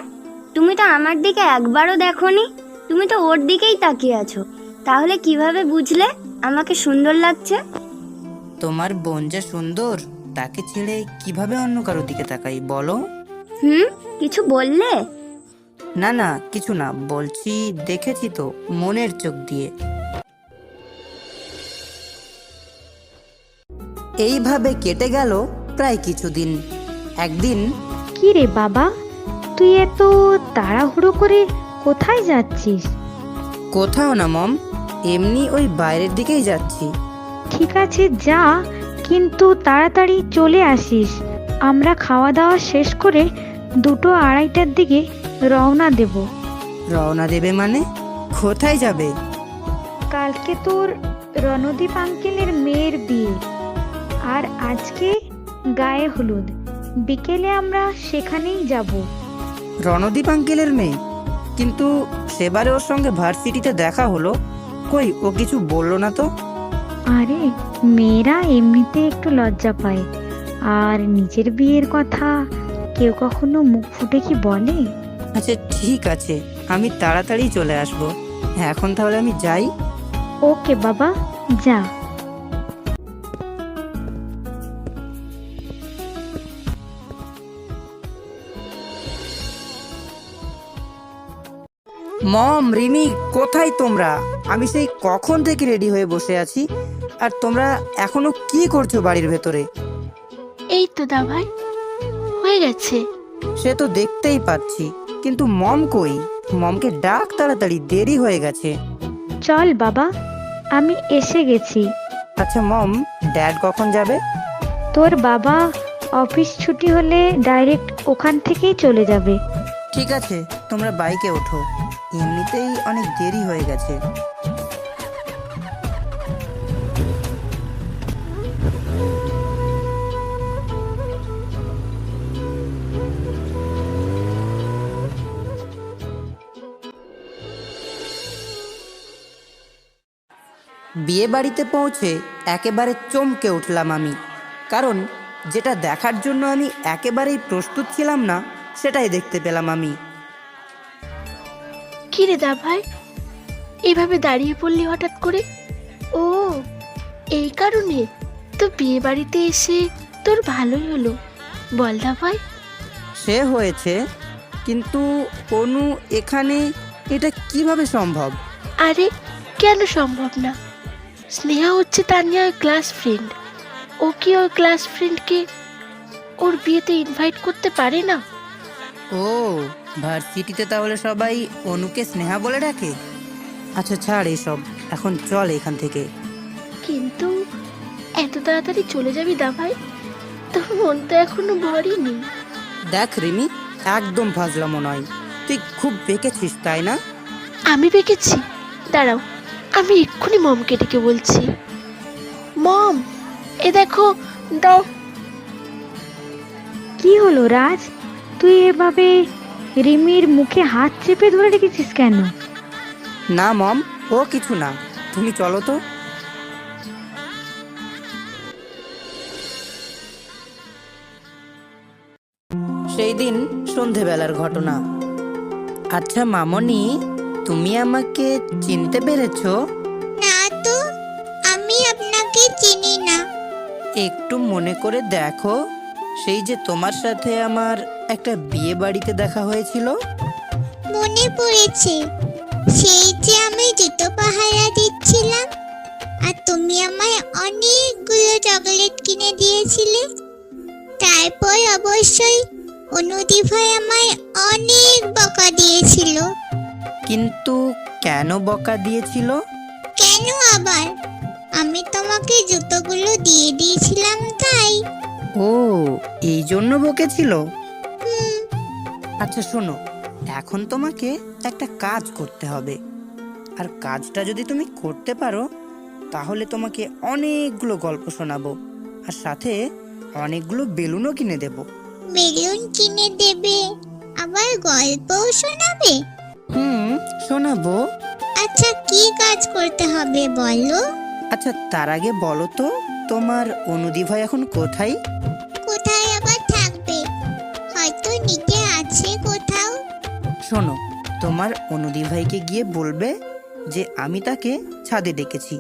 তুমি তো আমার দিকে একবারও দেখোনি, তুমি তো ওর দিকেই তাকিয়ে আছো, তাহলে কিভাবে বুঝলে আমাকে সুন্দর লাগছে? তোমার বোন যা সুন্দর, তাকে ছেড়ে কিভাবে অন্য কারো দিকে তাকাই বলো? কিছু বললে? না না, কিছু না, বলছি দেখেছি তো মনের চোখ দিয়ে। এইভাবে কেটে গেল প্রায় কিছুদিন। একদিন, কি রে বাবা, তুই এত তাড়াহুড়ো করে কোথায় যাচ্ছিস? কোথাও না মম, এমনি ওই বাইরের দিকেই যাচ্ছি। ঠিক আছে যা, কিন্তু তাড়াতাড়ি চলে আসিস। আমরা খাওয়া দাওয়া শেষ করে 2টো 2:30টার দিকে রওনা দেব। রওনা দেবে মানে? কোথায় যাবে? কালকে তোর রণদীপ আঙ্কেলের মেয়ের বিয়ে, আর আজকে গায়ে হলুদ। বিকেলে আমরা সেখানেই যাব। রণদীপ আঙ্কেলের মেয়ে? কিন্তু সেবারে ওর সঙ্গে ভার্সিটিতে দেখা হলো, কই ও কিছু বললো না তো? আরে, মেয়েরা এমনিতে একটু লজ্জা পায়, আর নিজের বিয়ের কথা কেউ কখনো মুখ ফুটে কি বলে? আচ্ছা ঠিক আছে, আমি তাড়াতাড়ি চলে আসবো। এখন তাহলে আমি যাই। ওকে বাবা, যা। মম, রিমি, কোথায় তোমরা? আমি সেই কখন থেকে রেডি হয়ে বসে আছি, আর তোমরা এখনো কি করছো বাড়ির ভেতরে? এই তো দা ভাই, হয়ে গেছে। সে তো দেখতেই পাচ্ছি, কিন্তু মম কই? মমকে ডাক তাড়াতাড়ি, দেরি হয়ে গেছে। চল বাবা, আমি এসে গেছি। আচ্ছা মম, ড্যাড কখন যাবে? তোর বাবা অফিস ছুটি হলে ডাইরেক্ট ওখান থেকেই চলে যাবে। ঠিক আছে, তোমরা বাইকে ওঠো, এমনিতেই অনেক দেরি হয়ে গেছে। বিয়ে বাড়িতে পৌঁছে একেবারে চমকে উঠলাম আমি, কারণ যেটা দেখার জন্য আমি একেবারেই প্রস্তুত ছিলাম না, সেটাই দেখতে পেলাম আমি। কি রে দা ভাই, এভাবে দাঁড়িয়ে পড়লি হঠাৎ করে? ও, এই কারণে তো বিয়ে বাড়িতে এসে তোর ভালোই হলো। বল দা ভাই। সে হয়েছে, কিন্তু অনু এখানে, এটা কিভাবে সম্ভব? আরে কেন সম্ভব না? স্নেহা হচ্ছে তানিয়ার ক্লাস ফ্রেন্ড। ও কি ওর ক্লাস ফ্রেন্ডকে ওর বিয়েতে ইনভাইট করতে পারে না? ও, ভার্সিটিতে তাহলে সবাই অনুকে স্নেহা বলে ডাকে? আচ্ছা ছাড় এসব, এখন চল এখান থেকে। কিন্তু এত তাড়াতাড়ি চলে যাবি দা ভাই? তোর মন তো এখনো ভরেনি। দেখ রিমি, একদম ফাজলামো নয়, তুই খুব বেঁকেছিস তাই না? আমি বেঁকেছি? দাঁড়াও, আমি এক্ষুনি মমকে ডেকে বলছি। মম, এ দেখো, দাও। কি হলো রাজ, তুই এভাবে রিমির মুখে হাত চেপে ধরে রেখেছিস কেন? না মম, ও কিছু না, তুমি চলো তো। সেই দিন সন্ধেবেলার ঘটনা। আচ্ছা মামনি, তুমি আমাকে চিনতে পেরেছো? না তো, আমি আপনাকে চিনি না। একটু মনে করে দেখো, সেই যে তোমার সাথে আমার একটা বিয়ে বাড়িতে দেখা হয়েছিল। মনে পড়েছে, সেই যে আমি জুতো পাহারা দিচ্ছিলাম, আর তুমি আমায় অনেকগুলো চকলেট কিনে দিয়েছিলে। তারপর অবশ্যই অনুদি ভাই আমায় অনেক বকা দিয়েছিল। কিন্তু কেন বকা দিয়েছিল? কেন আবার? আমি তোমাকে জুতোগুলো দিয়ে দিয়েছিলাম তাই। ও, এই জন্য বকেছিল। হুম, আচ্ছা শোনো, এখন তোমাকে একটা কাজ করতে হবে, আর কাজটা যদি তুমি করতে পারো তাহলে তোমাকে অনেকগুলো গল্প শোনাবো, আর সাথে অনেকগুলো বেলুনও কিনে দেব। বেলুন কিনে দেবে, আবার গল্পও শোনাবে? শোনাবো। আচ্ছা, কি কাজ করতে হবে বলো? আচ্ছা তার আগে বলো তো, তোমার অনুদি ভাই এখন কোথায়? কোথায় আবার থাকবে? হয়তো নিচে আছে কোথাও। শোনো, তোমার অনুদি ভাইকে গিয়ে বলবে যে আমি তাকে ছাদে ডেকেছি,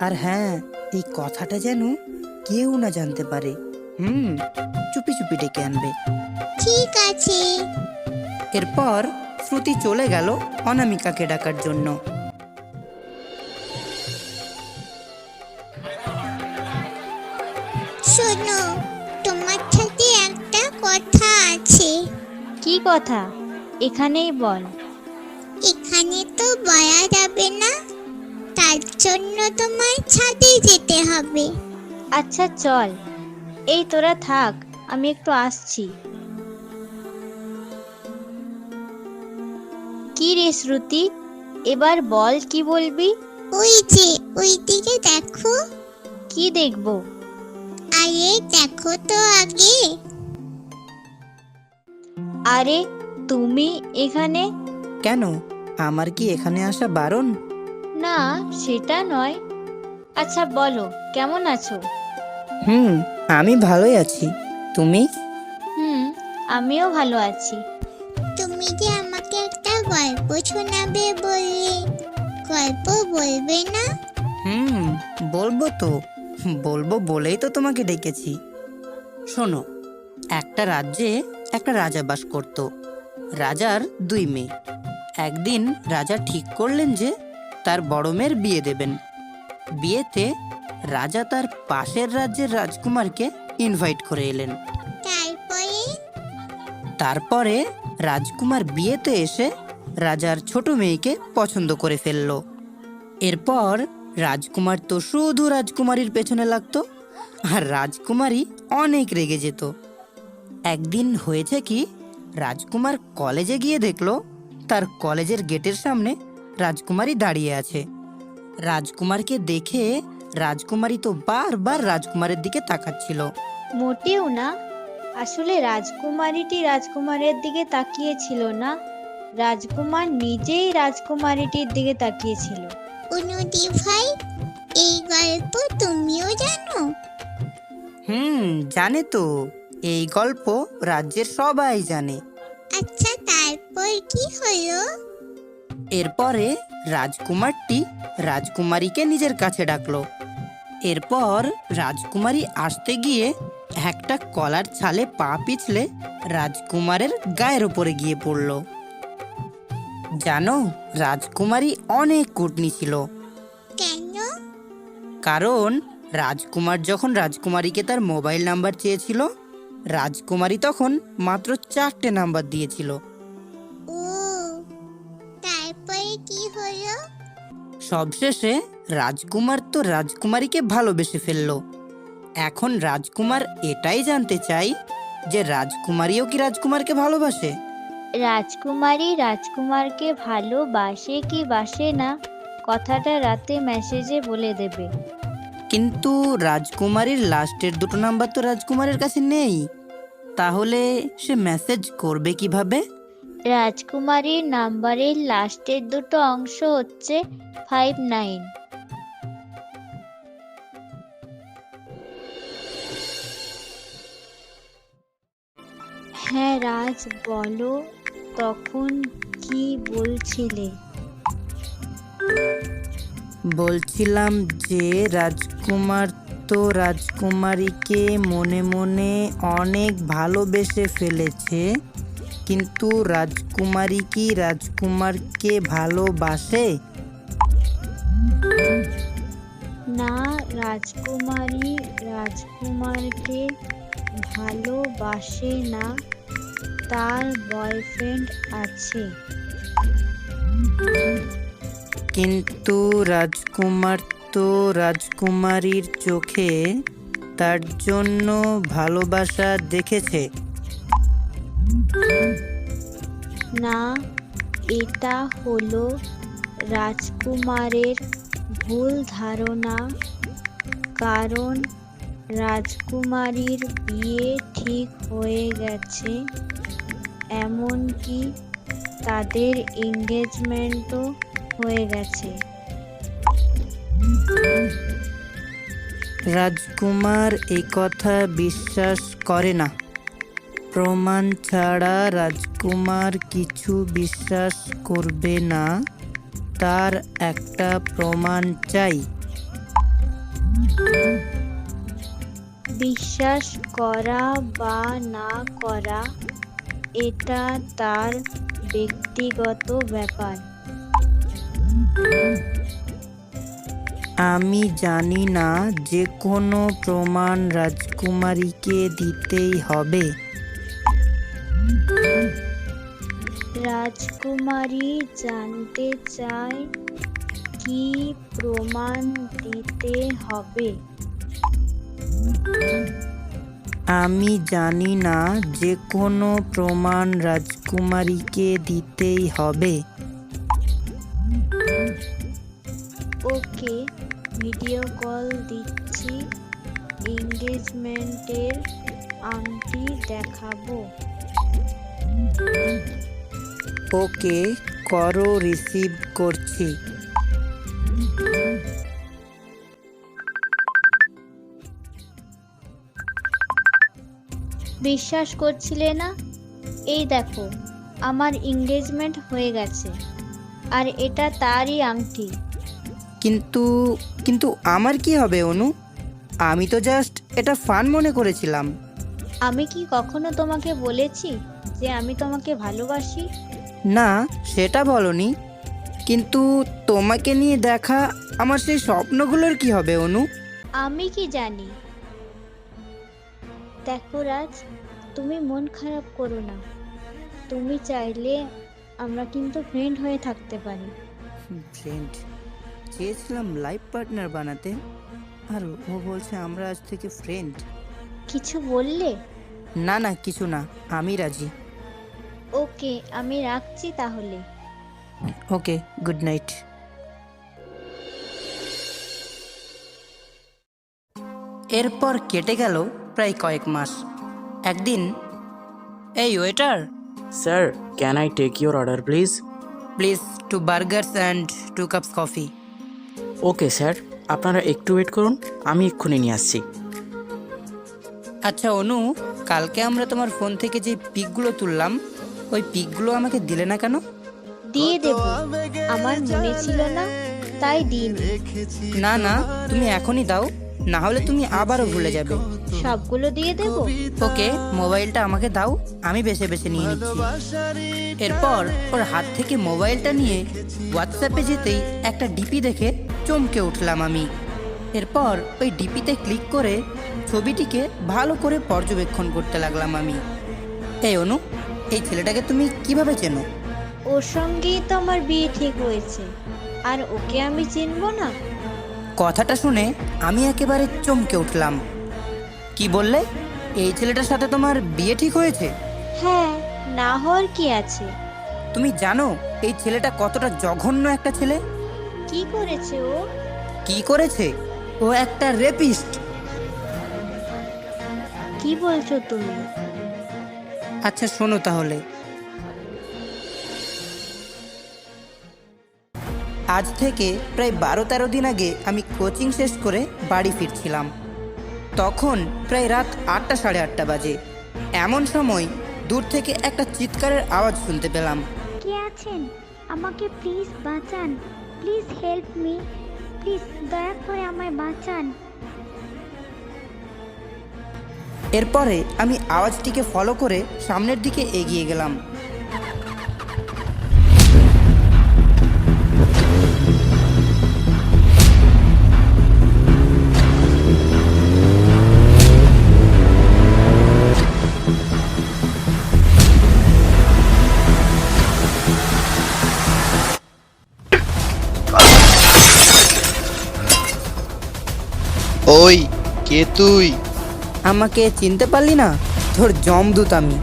আর হ্যাঁ, এই কথাটা যেন কেউ না জানতে পারে। চুপি চুপি ডেকে আনবে। ঠিক আছে। এরপর শ্রুতি চলে গেল অনামিকাকে ডাকার জন্য। শোনো, তোমার সাথে একটা কথা আছে। কি কথা? এখানেই বল। এখানে তো বলা যাবে না, তার জন্য তোমার ছাদে যেতে হবে। আচ্ছা চল, এই তোরা থাক, আমি একটু আসছি। কি রে শ্রুতি, এবার বল কি বলবি? ওই যে ওই দিকে দেখো। কি দেখবো? আরে দেখো তো আগে। আরে তুমি এখানে? কেন, আমার কি এখানে আসা বারণ? না, সেটা নয়। আচ্ছা বলো, কেমন আছো? আমি ভালোই আছি। তুমি? আমিও ভালো আছি। তুমি যে আমাকে একটা গল্প শোনাবে বললে, গল্প বলবে না? বলবো তো, বলবো বলেই তো তোমাকে ডেকেছি। শোনো, একটা রাজ্যে একটা রাজা বাস করত। রাজার 2 মেয়ে। একদিন রাজা ঠিক করলেন যে তার বড় মেয়ের বিয়ে দেবেন। বিয়েতে রাজা তার পাশের রাজ্যের রাজকুমারকে ইনভাইট করে এলেন। তারপরে রাজকুমার বিয়েতে এসে রাজার ছোট মেয়েকে পছন্দ করে ফেলল। এরপর রাজকুমার তো শুধু রাজকুমারীর পেছনে লাগতো, আর রাজকুমারী অনেক রেগে যেত। একদিন হয়েছে কি, রাজকুমার কলেজে গিয়ে দেখলো তার কলেজের গেটের সামনে রাজকুমারী দাঁড়িয়ে আছে। রাজকুমারকে দেখে রাজকুমারী তো বারবার রাজকুমারের দিকে তাকাচ্ছিল। মোটেও না, আসলে রাজকুমারীটি রাজকুমারের দিকে তাকিয়েছিল না, রাজকুমার নিজেই রাজকুমারীটির দিকে তাকিয়েছিল। অনুদি ভাই, এই গল্প তুমিও জানো? জানে তো, এই গল্প রাজ্যের সবাই জানে। আচ্ছা, তারপর কি হলো? এরপরে রাজকুমারটি রাজকুমারীকে নিজের কাছে ডাকলো। এরপর রাজকুমারী আসতে গিয়ে একটা কলার ছালে পা পিছলে রাজকুমারের গায়ের ওপরে গিয়ে পড়ল। জানো, রাজকুমারী অনেক কুটনি ছিল। কেন? কারণ রাজকুমার যখন রাজকুমারীকে তার মোবাইল নাম্বার চেয়েছিল, রাজকুমারী তখন মাত্র 4টে নাম্বার দিয়েছিল। ও, তারপরে কি হলো? সবশেষে রাজকুমার তো রাজকুমারীকে ভালোবেসে ফেলল। এখন রাজকুমার এটাই জানতে চাই যে রাজকুমারীও কি রাজকুমারকে ভালোবাসে। রাজকুমারী রাজকুমারকে ভালোবাসে কি বাসে না, কথাটা রাতে মেসেজে বলে দেবে। কিন্তু রাজকুমারীর লাস্টের 2টো নাম্বার তো রাজকুমারের কাছে নেই, তাহলে সে মেসেজ করবে কিভাবে? রাজকুমারীর নাম্বারের লাস্টের 2টো অংশ হচ্ছে 59। হ্যাঁ রাজ, বলো, তখন কি বলছিলে? বলছিলাম যে রাজকুমার তো রাজকুমারীকে মনে মনে অনেক ভালোবেসে ফেলেছে, কিন্তু রাজকুমারী কি রাজকুমারকে ভালোবাসে? না, রাজকুমারী রাজকুমারকে ভালোবাসে না, তার বয়ফ্রেন্ড আছে। কিন্তু রাজকুমার তো রাজকুমারীর চোখে তার জন্য ভালোবাসা দেখেছে। না, এটা হলো রাজকুমারের ভুল ধারণা, কারণ রাজকুমারীর বিয়ে ঠিক হয়ে গেছে, এমনকি তাদের এঙ্গেজমেন্টও হয়ে গেছে। রাজকুমার এই কথা বিশ্বাস করে না। প্রমাণ ছাড়া রাজকুমার কিছু বিশ্বাস করবে না, তার একটা প্রমাণ চাই। বিশ্বাস করা বা না করা এটা তার ব্যক্তিগত ব্যাপার। আমি জানি না যে কোনো প্রমাণ রাজকুমারীকে দিতেই হবে। রাজকুমারী জানতে চায় কি প্রমাণ দিতে হবে। আমি জানি না যে কোনো প্রমাণ রাজকুমারীকে দিতেই হবে। তোমাকে ভিডিও কল দিচ্ছি, এঙ্গেজমেন্টের আংটি দেখাবো। ওকে, করো, রিসিভ করছি। বিশ্বাস করছিলে না? এই দেখো, আমার এঙ্গেজমেন্ট হয়ে গেছে, আর এটা তারই আংটি। কিন্তু কিন্তু আমার কি হবে অনু? আমি তো জাস্ট এটা ফান মনে করেছিলাম। আমি কি কখনো তোমাকে বলেছি যে আমি তোমাকে ভালোবাসি? না, সেটা বলনি, কিন্তু তোমাকে নিয়ে দেখা আমার সেই স্বপ্নগুলোর কি হবে অনু? আমি কি জানি। দেখো রাজ, তুমি মন খারাপ করো না। তুমি চাইলে আমরা কিন্তু ফ্রেন্ড হয়ে থাকতে পারি। ফ্রেন্ড? চেয়েছিলাম লাইফ পার্টনার বানাতে, আর ও বলছে আমরা আজ থেকে ফ্রেন্ড। কিছু বললে? না না, কিছু না, আমি রাজি। ওকে, আমি রাখছি তাহলে। Okay, good night. এরপর কেটে গেল প্রায় কয়েক মাস। একদিন, এই waiter, sir, can I take your order please? Please 2 burgers and 2 cups coffee. Okay sir, আপনারা একটু ওয়েট করুন, আমি এক্ষুনি নিয়ে আসছি। আচ্ছা অনু, কালকে আমরা তোমার ফোন থেকে যে পিকগুলো তুললাম, ওই পিকগুলো আমাকে দিলে না কেন? দিয়ে দেব, আমার মনে ছিল না তাই দিইনি। না না, তুমি এখনই দাও, না হলে তুমি আবারও ভুলে যাবে। সবগুলো দিয়ে দেব? ওকে, মোবাইলটা আমাকে দাও, আমি বেছে বেছে নিয়ে নিচ্ছি। এরপর ওর হাত থেকে মোবাইলটা নিয়ে হোয়াটসঅ্যাপে যেতেই একটা ডিপি দেখে চমকে উঠলাম আমি। এরপর ওই ডিপিতে ক্লিক করে ছবিটিকে ভালো করে পর্যবেক্ষণ করতে লাগলাম আমি। এই অনু, এই ছেলেটাকে তুমি কিভাবে চেনো? ওর সঙ্গেই তো আমার বিয়ে ঠিক হয়েছে, আর ওকে আমি চিনবো না? কথাটা শুনে আমি একেবারে চমকে উঠলাম। কি বললে? এই ছেলেটার সাথে তোমার বিয়ে ঠিক হয়েছে? হ্যাঁ, না হওয়ার কি আছে? তুমি জানো এই ছেলেটা কতটা জঘন্য একটা ছেলে? কি করেছে ও? কি করেছে? ও একটা রেপিস্ট। কি বলছো তুমি? আচ্ছা শোনো তাহলে। আজ থেকে প্রায় 12-13 দিন আগে আমি কোচিং শেষ করে বাড়ি ফিরছিলাম। তখন প্রায় রাত 8টা, 8:30 বাজে। এমন সময় দূর থেকে একটা চিৎকারের আওয়াজ শুনতে পেলাম। কে আছেন? আমাকে প্লিজ বাঁচান, প্লিজ হেল্প মি, প্লিজ দয়া করে আমায় বাঁচান। এরপরে আমি আওয়াজটিকে ফলো করে সামনের দিকে এগিয়ে গেলাম। ওই, কে তুই? আমাকে চিনতে পারলি না? তোর জমদূত আমি।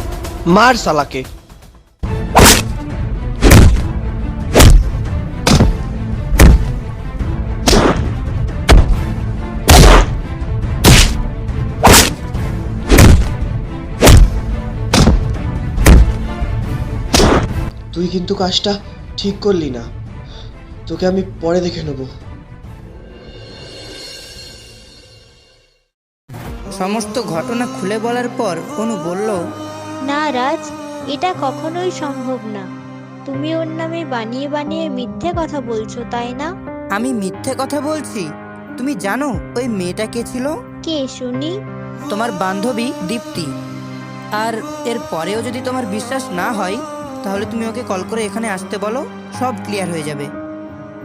মার শালাকে। তুই কিন্তু কাজটা ঠিক করলি না, তোকে আমি পরে দেখে নেব। সমস্ত ঘটনা খুলে বলার পর অনু বলল, না রাজ, এটা কখনোই সম্ভব না। তুমি ওর নামে বানিয়ে বানিয়ে মিথ্যে কথা বলছো, তাই না? আমি মিথ্যে কথা বলছি? তুমি জানো ওই মেয়েটা কে ছিল? কে শুনি? তোমার বান্ধবী দীপ্তি। আর এর পরেও যদি তোমার বিশ্বাস না হয়, তাহলে তুমি ওকে কল করে এখানে আসতে বলো, সব ক্লিয়ার হয়ে যাবে।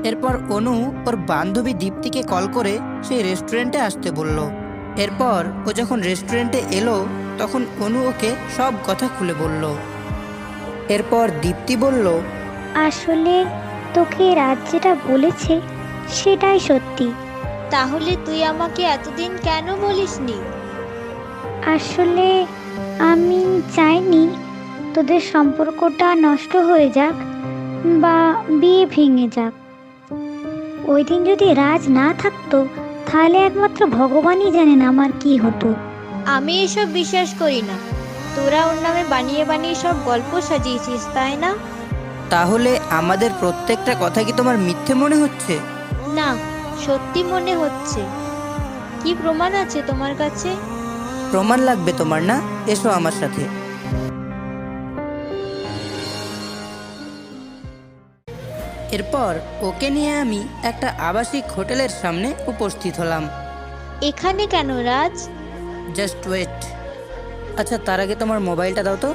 এরপর অনু ওর বান্ধবী দীপ্তিকে কল করে সেই রেস্টুরেন্টে আসতে বলল। এরপর ও যখন রেস্টুরেন্টে এলো, তখন অনু ওকে সব কথা খুলে বলল। এরপর দীপ্তি বলল, আসলে তোকে রাত যেটা বলেছে সেটাই সত্যি। তাহলে তুই আমাকে এতদিন কেন বলিসনি? আসলে আমি চাইনি তোদের সম্পর্কটা নষ্ট হয়ে যাক বা বিয়ে ভেঙে যাক। ওই দিন যদি রাজ না থাকতো তাহলে একমাত্র ভগবানই জানেন আমার কি হতো। আমি এসব বিশ্বাস করি না। তোরা ওর নামে বানিয়ে বানিয়ে সব গল্প সাজিয়েছিস, তাই না? তাহলে আমাদের প্রত্যেকটা কথা কি তোমার মিথ্যে মনে হচ্ছে? না, সত্যি মনে হচ্ছে। কি প্রমাণ আছে তোমার কাছে? প্রমাণ লাগবে তোমার না? এসো আমার সাথে। এরপর ওকে নিয়ে আমি একটা আবাসিক হোটেলের সামনে উপস্থিত হলাম। এখানে কেন রাজ? Just wait. আচ্ছা, তার আগে তোমার মোবাইলটা দাও তো।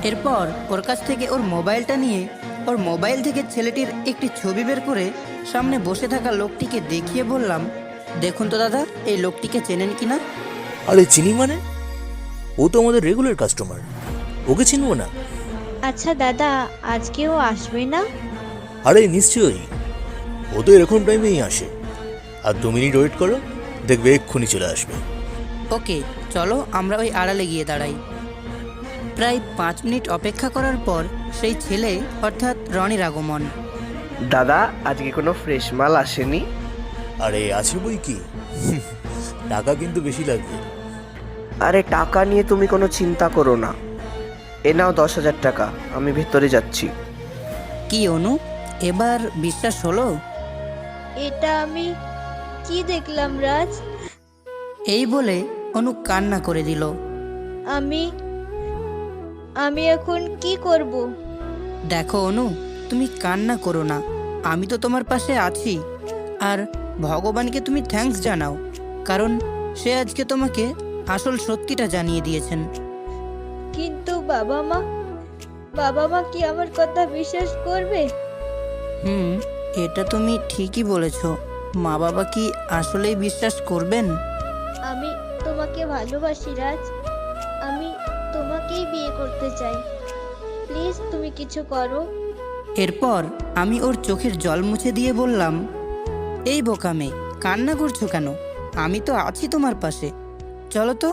এরপর ওর কাছ থেকে ওর মোবাইলটা নিয়ে ওর মোবাইল থেকে ছেলেটির একটি ছবি বের করে সামনে বসে থাকা লোকটিকে দেখিয়ে বললাম, দেখুন তো দাদা, এই লোকটিকে চেনেন কিনা? আরে চিনি মানে? ও তো আমাদের রেগুলার কাস্টমার, ওকে চিনবো না? আচ্ছা দাদা, আজকেও আসবে না? আরে নিশ্চয়ই, ও তো এরকম টাইমেই আসে। আর 2 মিনিট ওয়েট করো, দেখবে এক্ষুনি চলে আসবে। ওকে, চলো আমরা ওই আড়ালে গিয়ে দাঁড়াই। প্রায় 5 মিনিট অপেক্ষা করার পর সেই ছেলে অর্থাৎ রনির আগমন। দাদা, আজকে কোনো ফ্রেশ মাল আসেনি? আরে আছে বই কি, টাকা কিন্তু বেশি লাগবে। আরে টাকা নিয়ে তুমি কোনো চিন্তা করো না, এ নাও 10,000 টাকা, আমি ভেতরে যাচ্ছি। কি অনু, এবার বিশ্বাস হলো? এটা আমি কি দেখলাম রাজ? এই বলে অনু কান্না করে দিল। আমি এখন কি করব? দেখো অনু, তুমি কান্না করো না, আমি তো তোমার পাশে আছি। আর ভগবানকে তুমি থ্যাঙ্কস জানাও, কারণ সে আজকে তোমাকে আসল সত্যিটা জানিয়ে দিয়েছেন। কিন্তু বাবা মা কি আমার কথা বিশ্বাস করবে? এটা তুমি ঠিকই বলেছ। মা বাবা কি আসলেই বিশ্বাস করবেন? আমি তোমাকে ভালোবাসি রাজ, আমি তোমাকেই বিয়ে করতে চাই। প্লিজ তুমি কিছু করো। এরপর আমি ওর চোখের জল মুছে দিয়ে বললাম, এই বোকামে, কান্না করছো কেন? আমি তো আছি তোমার পাশে। চলো তো,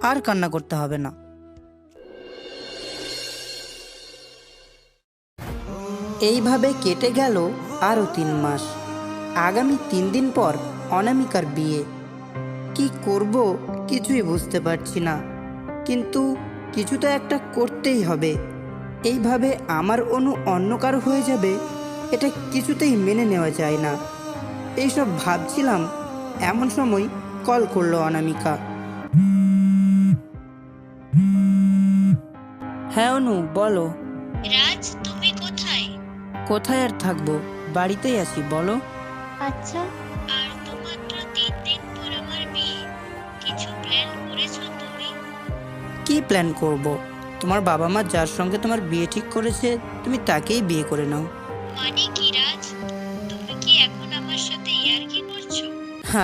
আর কান্না করতে হবে না। এইভাবে কেটে গেল আরও 3 মাস। আগামী 3 দিন পর অনামিকার বিয়ে। কি করব কিছুই বুঝতে পারছি না, কিন্তু কিছু তো একটা করতেই হবে। এইভাবে আমার অনু অন্য কারো হয়ে যাবে, এটা কিছুতেই মেনে নেওয়া যায় না। এইসব ভাবছিলাম, এমন সময় কল করলো অনামিকা। হ্যাঁ অনু, বলো। রাজ, তুমি কোথায়? কোথায় আর থাকবো, বাড়িতেই আছি, বলো। আচ্ছা, আর তো মাত্র 3 দিন পর আমার বিয়ে। কিছু প্ল্যান করেছো তুমি? কি প্ল্যান করব? তোমার বাবা মা যার সঙ্গে তোমার বিয়ে ঠিক করেছে, তুমি তাকেই বিয়ে করে নাও। মানে কি রাজ, তুমি কি এখন আমার সাথে ইয়ার্কি করছো?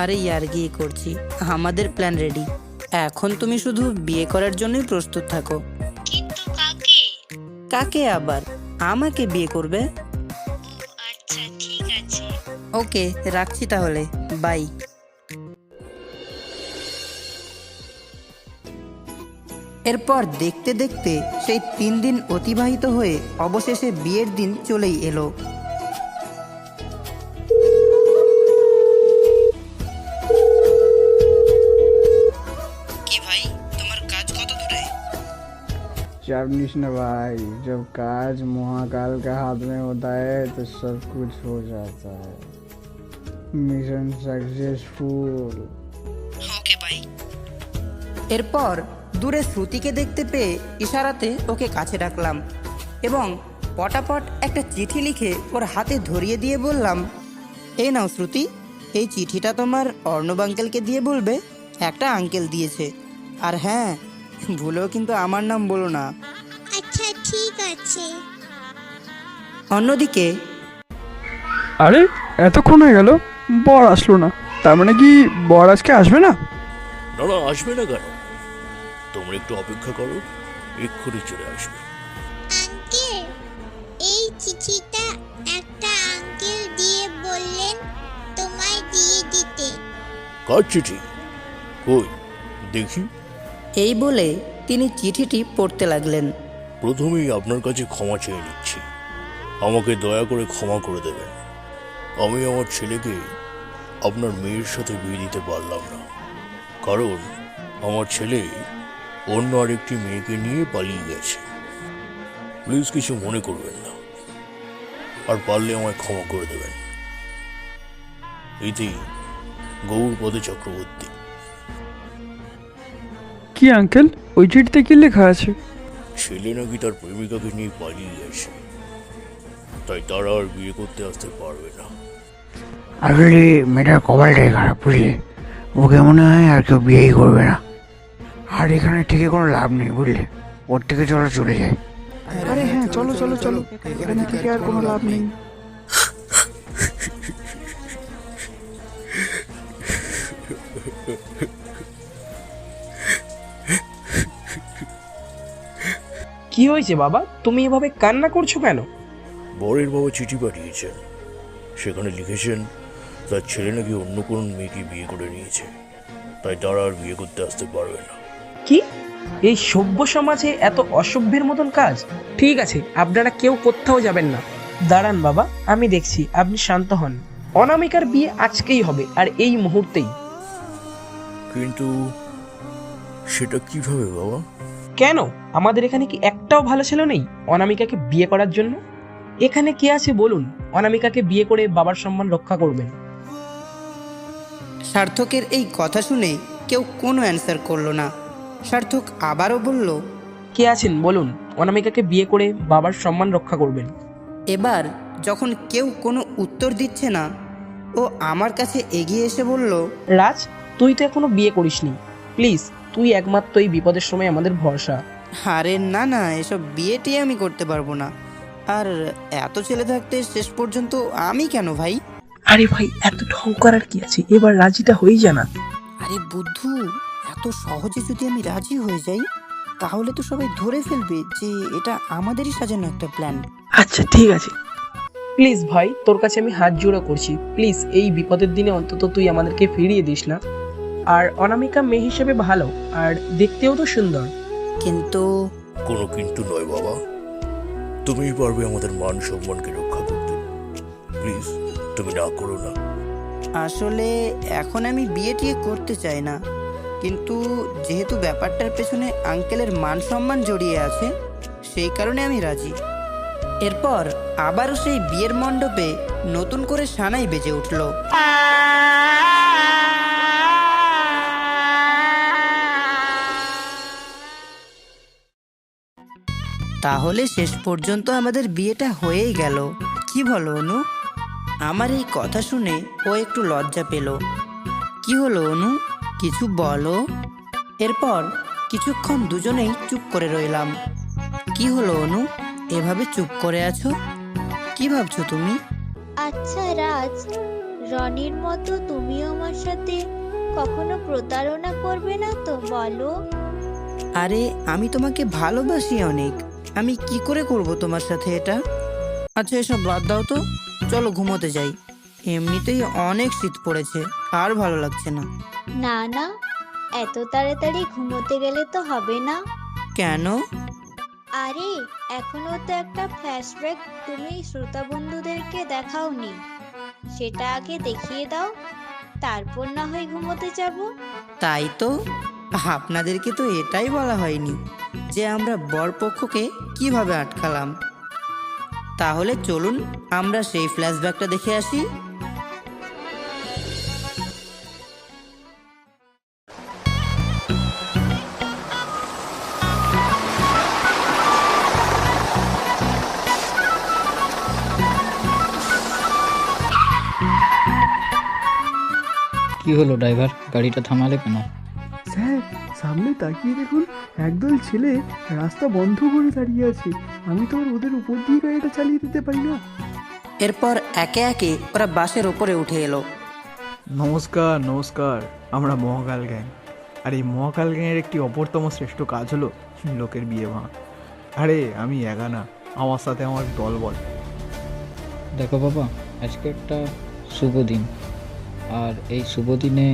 আরে ইয়ার্কি করছি, আমাদের প্ল্যান রেডি। এখন তুমি শুধু বিয়ে করার জন্যই প্রস্তুত থাকো। কিন্তু কাকে? কাকে আবার? আমাকে বিয়ে করবে। আচ্ছা ঠিক আছে। ওকে, রাখছি তাহলে, বাই। এরপর দেখতে দেখতে সেই 3 দিন অতিবাহিত হয়ে অবশেষে বিয়ের দিন চলেই এলো। কি ভাই, তোমার কাজ কত দূরে? चाप ना भाई, जब काज महाकाल के हाथ में होता है तो सब कुछ हो जाता है। Mission successful. ওকে ভাই। এরপর দূরে শ্রুতিকে দেখতে পেয়ে ইশারাতে ওকে কাছে ডাকলাম এবং পটাপট একটা চিঠি লিখে ওর হাতে ধরিয়ে দিয়ে বললাম, এই নাও শ্রুতি, এই চিঠিটা তোমার অর্ণব আঙ্কেলকে দিয়ে বলবে একটা আঙ্কেল দিয়েছে। আর হ্যাঁ, ভুলেও কিন্তু আমার নাম বলো না। আচ্ছা ঠিক আছে। অন্যদিকে, আরে এতক্ষণ হয়ে গেল, বর আসলো না, তার মানে কি বর আজকে আসবে না? না, আসবে না কেন? তোমরা একটু অপেক্ষা করো, এক্ষুনি চলে আসবে। আঙ্কেল, এই চিঠিটা একটা আঙ্কেল দিয়ে বললেন তোমায় দিয়ে দিতে। কার চিঠি? কই দেখি। এই বলে তিনি চিঠিটি পড়তে লাগলেন। প্রথমেই আপনার কাছে ক্ষমা চেয়ে নিচ্ছি, আমাকে দয়া করে ক্ষমা করে দেবেন। আমি আমার ছেলেকে আপনার মেয়ের সাথে বিয়ে দিতে পারলাম না, কারণ আমার ছেলে অন্য আরেকটি মেয়েকে নিয়ে পালিয়ে গেছে। প্লিজ কিছু মনে করবেন না, আর পারলে আমায় ক্ষমা করে দেবেন। ইতি গৌরপদে চক্রবর্তী। কি আঙ্কেল, ওই চিঠিতে কি লেখা আছে? ছেলে নাকি তার প্রেমিকাকে নিয়ে পালিয়ে গেছে, তাই তারা আর বিয়ে করতে আসতে পারবে না। আসলে মেয়েটার কপালটাই খারাপ, বুঝলে? ওকে মনে হয় আর কেউ বিয়েই করবে না। আর এখানে থেকে কোনো লাভ নেই, বুঝলে? ওর থেকে চলে যায়। আরে হ্যাঁ, চলো চলো চলো, এখানে থেকে আর কোনো লাভ নেই। কি হয়েছে বাবা, তুমি এভাবে কান্না করছো কেন? বরের বাবা চিঠি পাঠিয়েছেন, সেখানে লিখেছেন তার ছেলে নাকি অন্য কোন মেয়েকে বিয়ে করে নিয়েছে, তাই তারা আর বিয়ে করতে আসতে পারবে না। কি, এই সভ্য সমাজে এত অসভ্যের মতন কাজ? ঠিক আছে, আপনারা কেউ কোথাও যাবেন না। দাঁড়ান বাবা, আমি দেখছি, আপনি শান্ত হন। অনামিকার বিয়ে আজকেই হবে, আর এই মুহূর্তেই। কিন্তু সেটা কিভাবে বাবা? কেন, আমাদের এখানে কি একটাও ভালো ছেলে নেই অনামিকাকে বিয়ে করার জন্য? এখানে কে আছে বলুন, অনামিকাকে বিয়ে করে বাবার সম্মান রক্ষা করবেন? সার্থকের এই কথা শুনে কেউ কোনো অ্যান্সার করলো না। সার্থক আবারও বলল, কে আছেন বলুন, অনামিকাকে বিয়ে করে বাবার সম্মান রক্ষা করবেন? এবার যখন কেউ কোনো উত্তর দিচ্ছে না, ও আমার কাছে এগিয়ে এসে বলল, রাজ, তুই তো এখনো বিয়ে করিসনি, প্লিজ তুই একমাত্র এই বিপদের সময় আমাদের ভরসা। আরে না না, এসব বিয়েটি আমি করতে পারবো না। আর এত ছেলে থাকতে শেষ পর্যন্ত আমি কেন ভাই? আরে ভাই, এত ঢং করার কি আছে, এবার রাজিটা হয়ে জানা। আরে বুদ্ধু, এত সহজে যদি আমি রাজি হয়ে যাই তাহলে তো সবাই ধরে ফেলবে যে এটা আমাদেরই সাজানো একটা প্ল্যান। আচ্ছা ঠিক আছে, প্লিজ ভাই, তোর কাছে আমি হাত জোড়া করছি, প্লিজ এই বিপদের দিনে অন্তত তুই আমাদেরকে ফিরিয়ে দিস না। আর অনামিকা মেয়ে হিসেবে ভালো, আর দেখতেও তো সুন্দর। কিন্তু কোনো কিন্তু নয় বাবা, তুমিই পারবে আমাদের মান সম্মানকে রক্ষা করতে। প্লিজ তুমি না করো না। আসলে এখন আমি বিয়ে টিয়ে করতে চাই না, কিন্তু যেহেতু ব্যাপারটার পেছনে আঙ্কেলের মান সম্মান জড়িয়ে আছে, সেই কারণে আমি রাজি। এরপর আবারও সেই বিয়ের মণ্ডপে নতুন করে সানাই বেজে উঠল। তাহলে শেষ পর্যন্ত আমাদের বিয়েটা হয়েই গেল, কি বলো অনু? আমার এই কথা শুনে ও একটু লজ্জা পেল। কি হলো অনু, কিছু বলো। এরপর কিছুক্ষণ দুজনেই চুপ করে রইলাম। কি হলো অনু, এভাবে চুপ করে আছো, কি ভাবছো তুমি? আচ্ছা রাজ, রনির মতো তুমিও আমার সাথে কখনো প্রতারণা করবে না তো, বলো? আরে আমি তোমাকে ভালোবাসি অনেক, আমি কি করে করব তোমার সাথে এটা? আচ্ছা এসব বাদ দাও তো, চলো ঘুমোতে যাই। এমনিতেই অনেক শীত পড়েছে, আর ভালো লাগছে না। না না, এত তাড়াতাড়ি ঘুমোতে গেলে তো হবে না। কেন? আরে এখনো তো একটা ফ্ল্যাশব্যাক তুমি শ্রোতা বন্ধুদেরকে দেখাওনি, সেটা আগে দেখিয়ে দাও, তারপর না হয় ঘুমোতে যাব। তাই তো, আপনাদেরকে তো এটাই বলা হয়নি যে আমরা বরপক্ষকে কিভাবে আটকালাম। তাহলে চলুন আমরা সেই ফ্ল্যাশব্যাকটা দেখে আসি। কি হলো ড্রাইভার, গাড়িটা থামালে কেন? স্যার, সামনে তাকিয়ে দেখুন, একদল ছেলে রাস্তা বন্ধ করে দাঁড়িয়ে আছে। আমি তো আর ওদের উপর দিয়ে গাড়িটা চালিয়ে দিতে পারি না। এরপর একে একে ওরা বাসের ওপরে উঠে এলো। নমস্কার নমস্কার, আমরা মহাকাল গ্যাং। আর এই মহাকাল গ্যাংয়ের একটি অপরতম শ্রেষ্ঠ কাজ হলো লোকের বিয়ে ভাঙা। আরে আমি একা না, আমার সাথে আমার দলবল। দেখো বাবা, আজকে একটা শুভ দিন, আর এই শুভ দিনে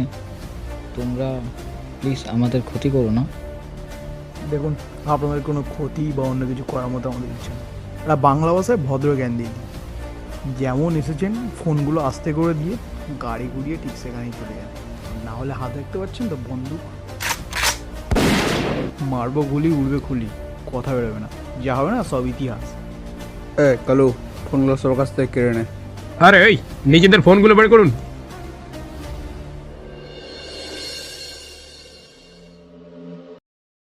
তোমরা প্লিজ আমাদের ক্ষতি করো না। দেখুন, আপনাদের কোনো ক্ষতি বা অন্য কিছু করার মতো আমাদের ইচ্ছে না। বাংলা ভাষায় ভদ্র জ্ঞান দিই। যেমন এসেছেন ফোনগুলো আস্তে করে দিয়ে গাড়ি ঘুরিয়ে ঠিক সেখানেই চলে যান, না হলে হাত দেখতে পাচ্ছেন তো বন্দুক, মারবো গুলি উড়বে খুলি, কথা বেরোবে না, যা হবে না সব ইতিহাস। কালু ফোনগুলো সবার কাছ থেকে কেড়ে নে। আরে এই নিজেদের ফোনগুলো বের করুন।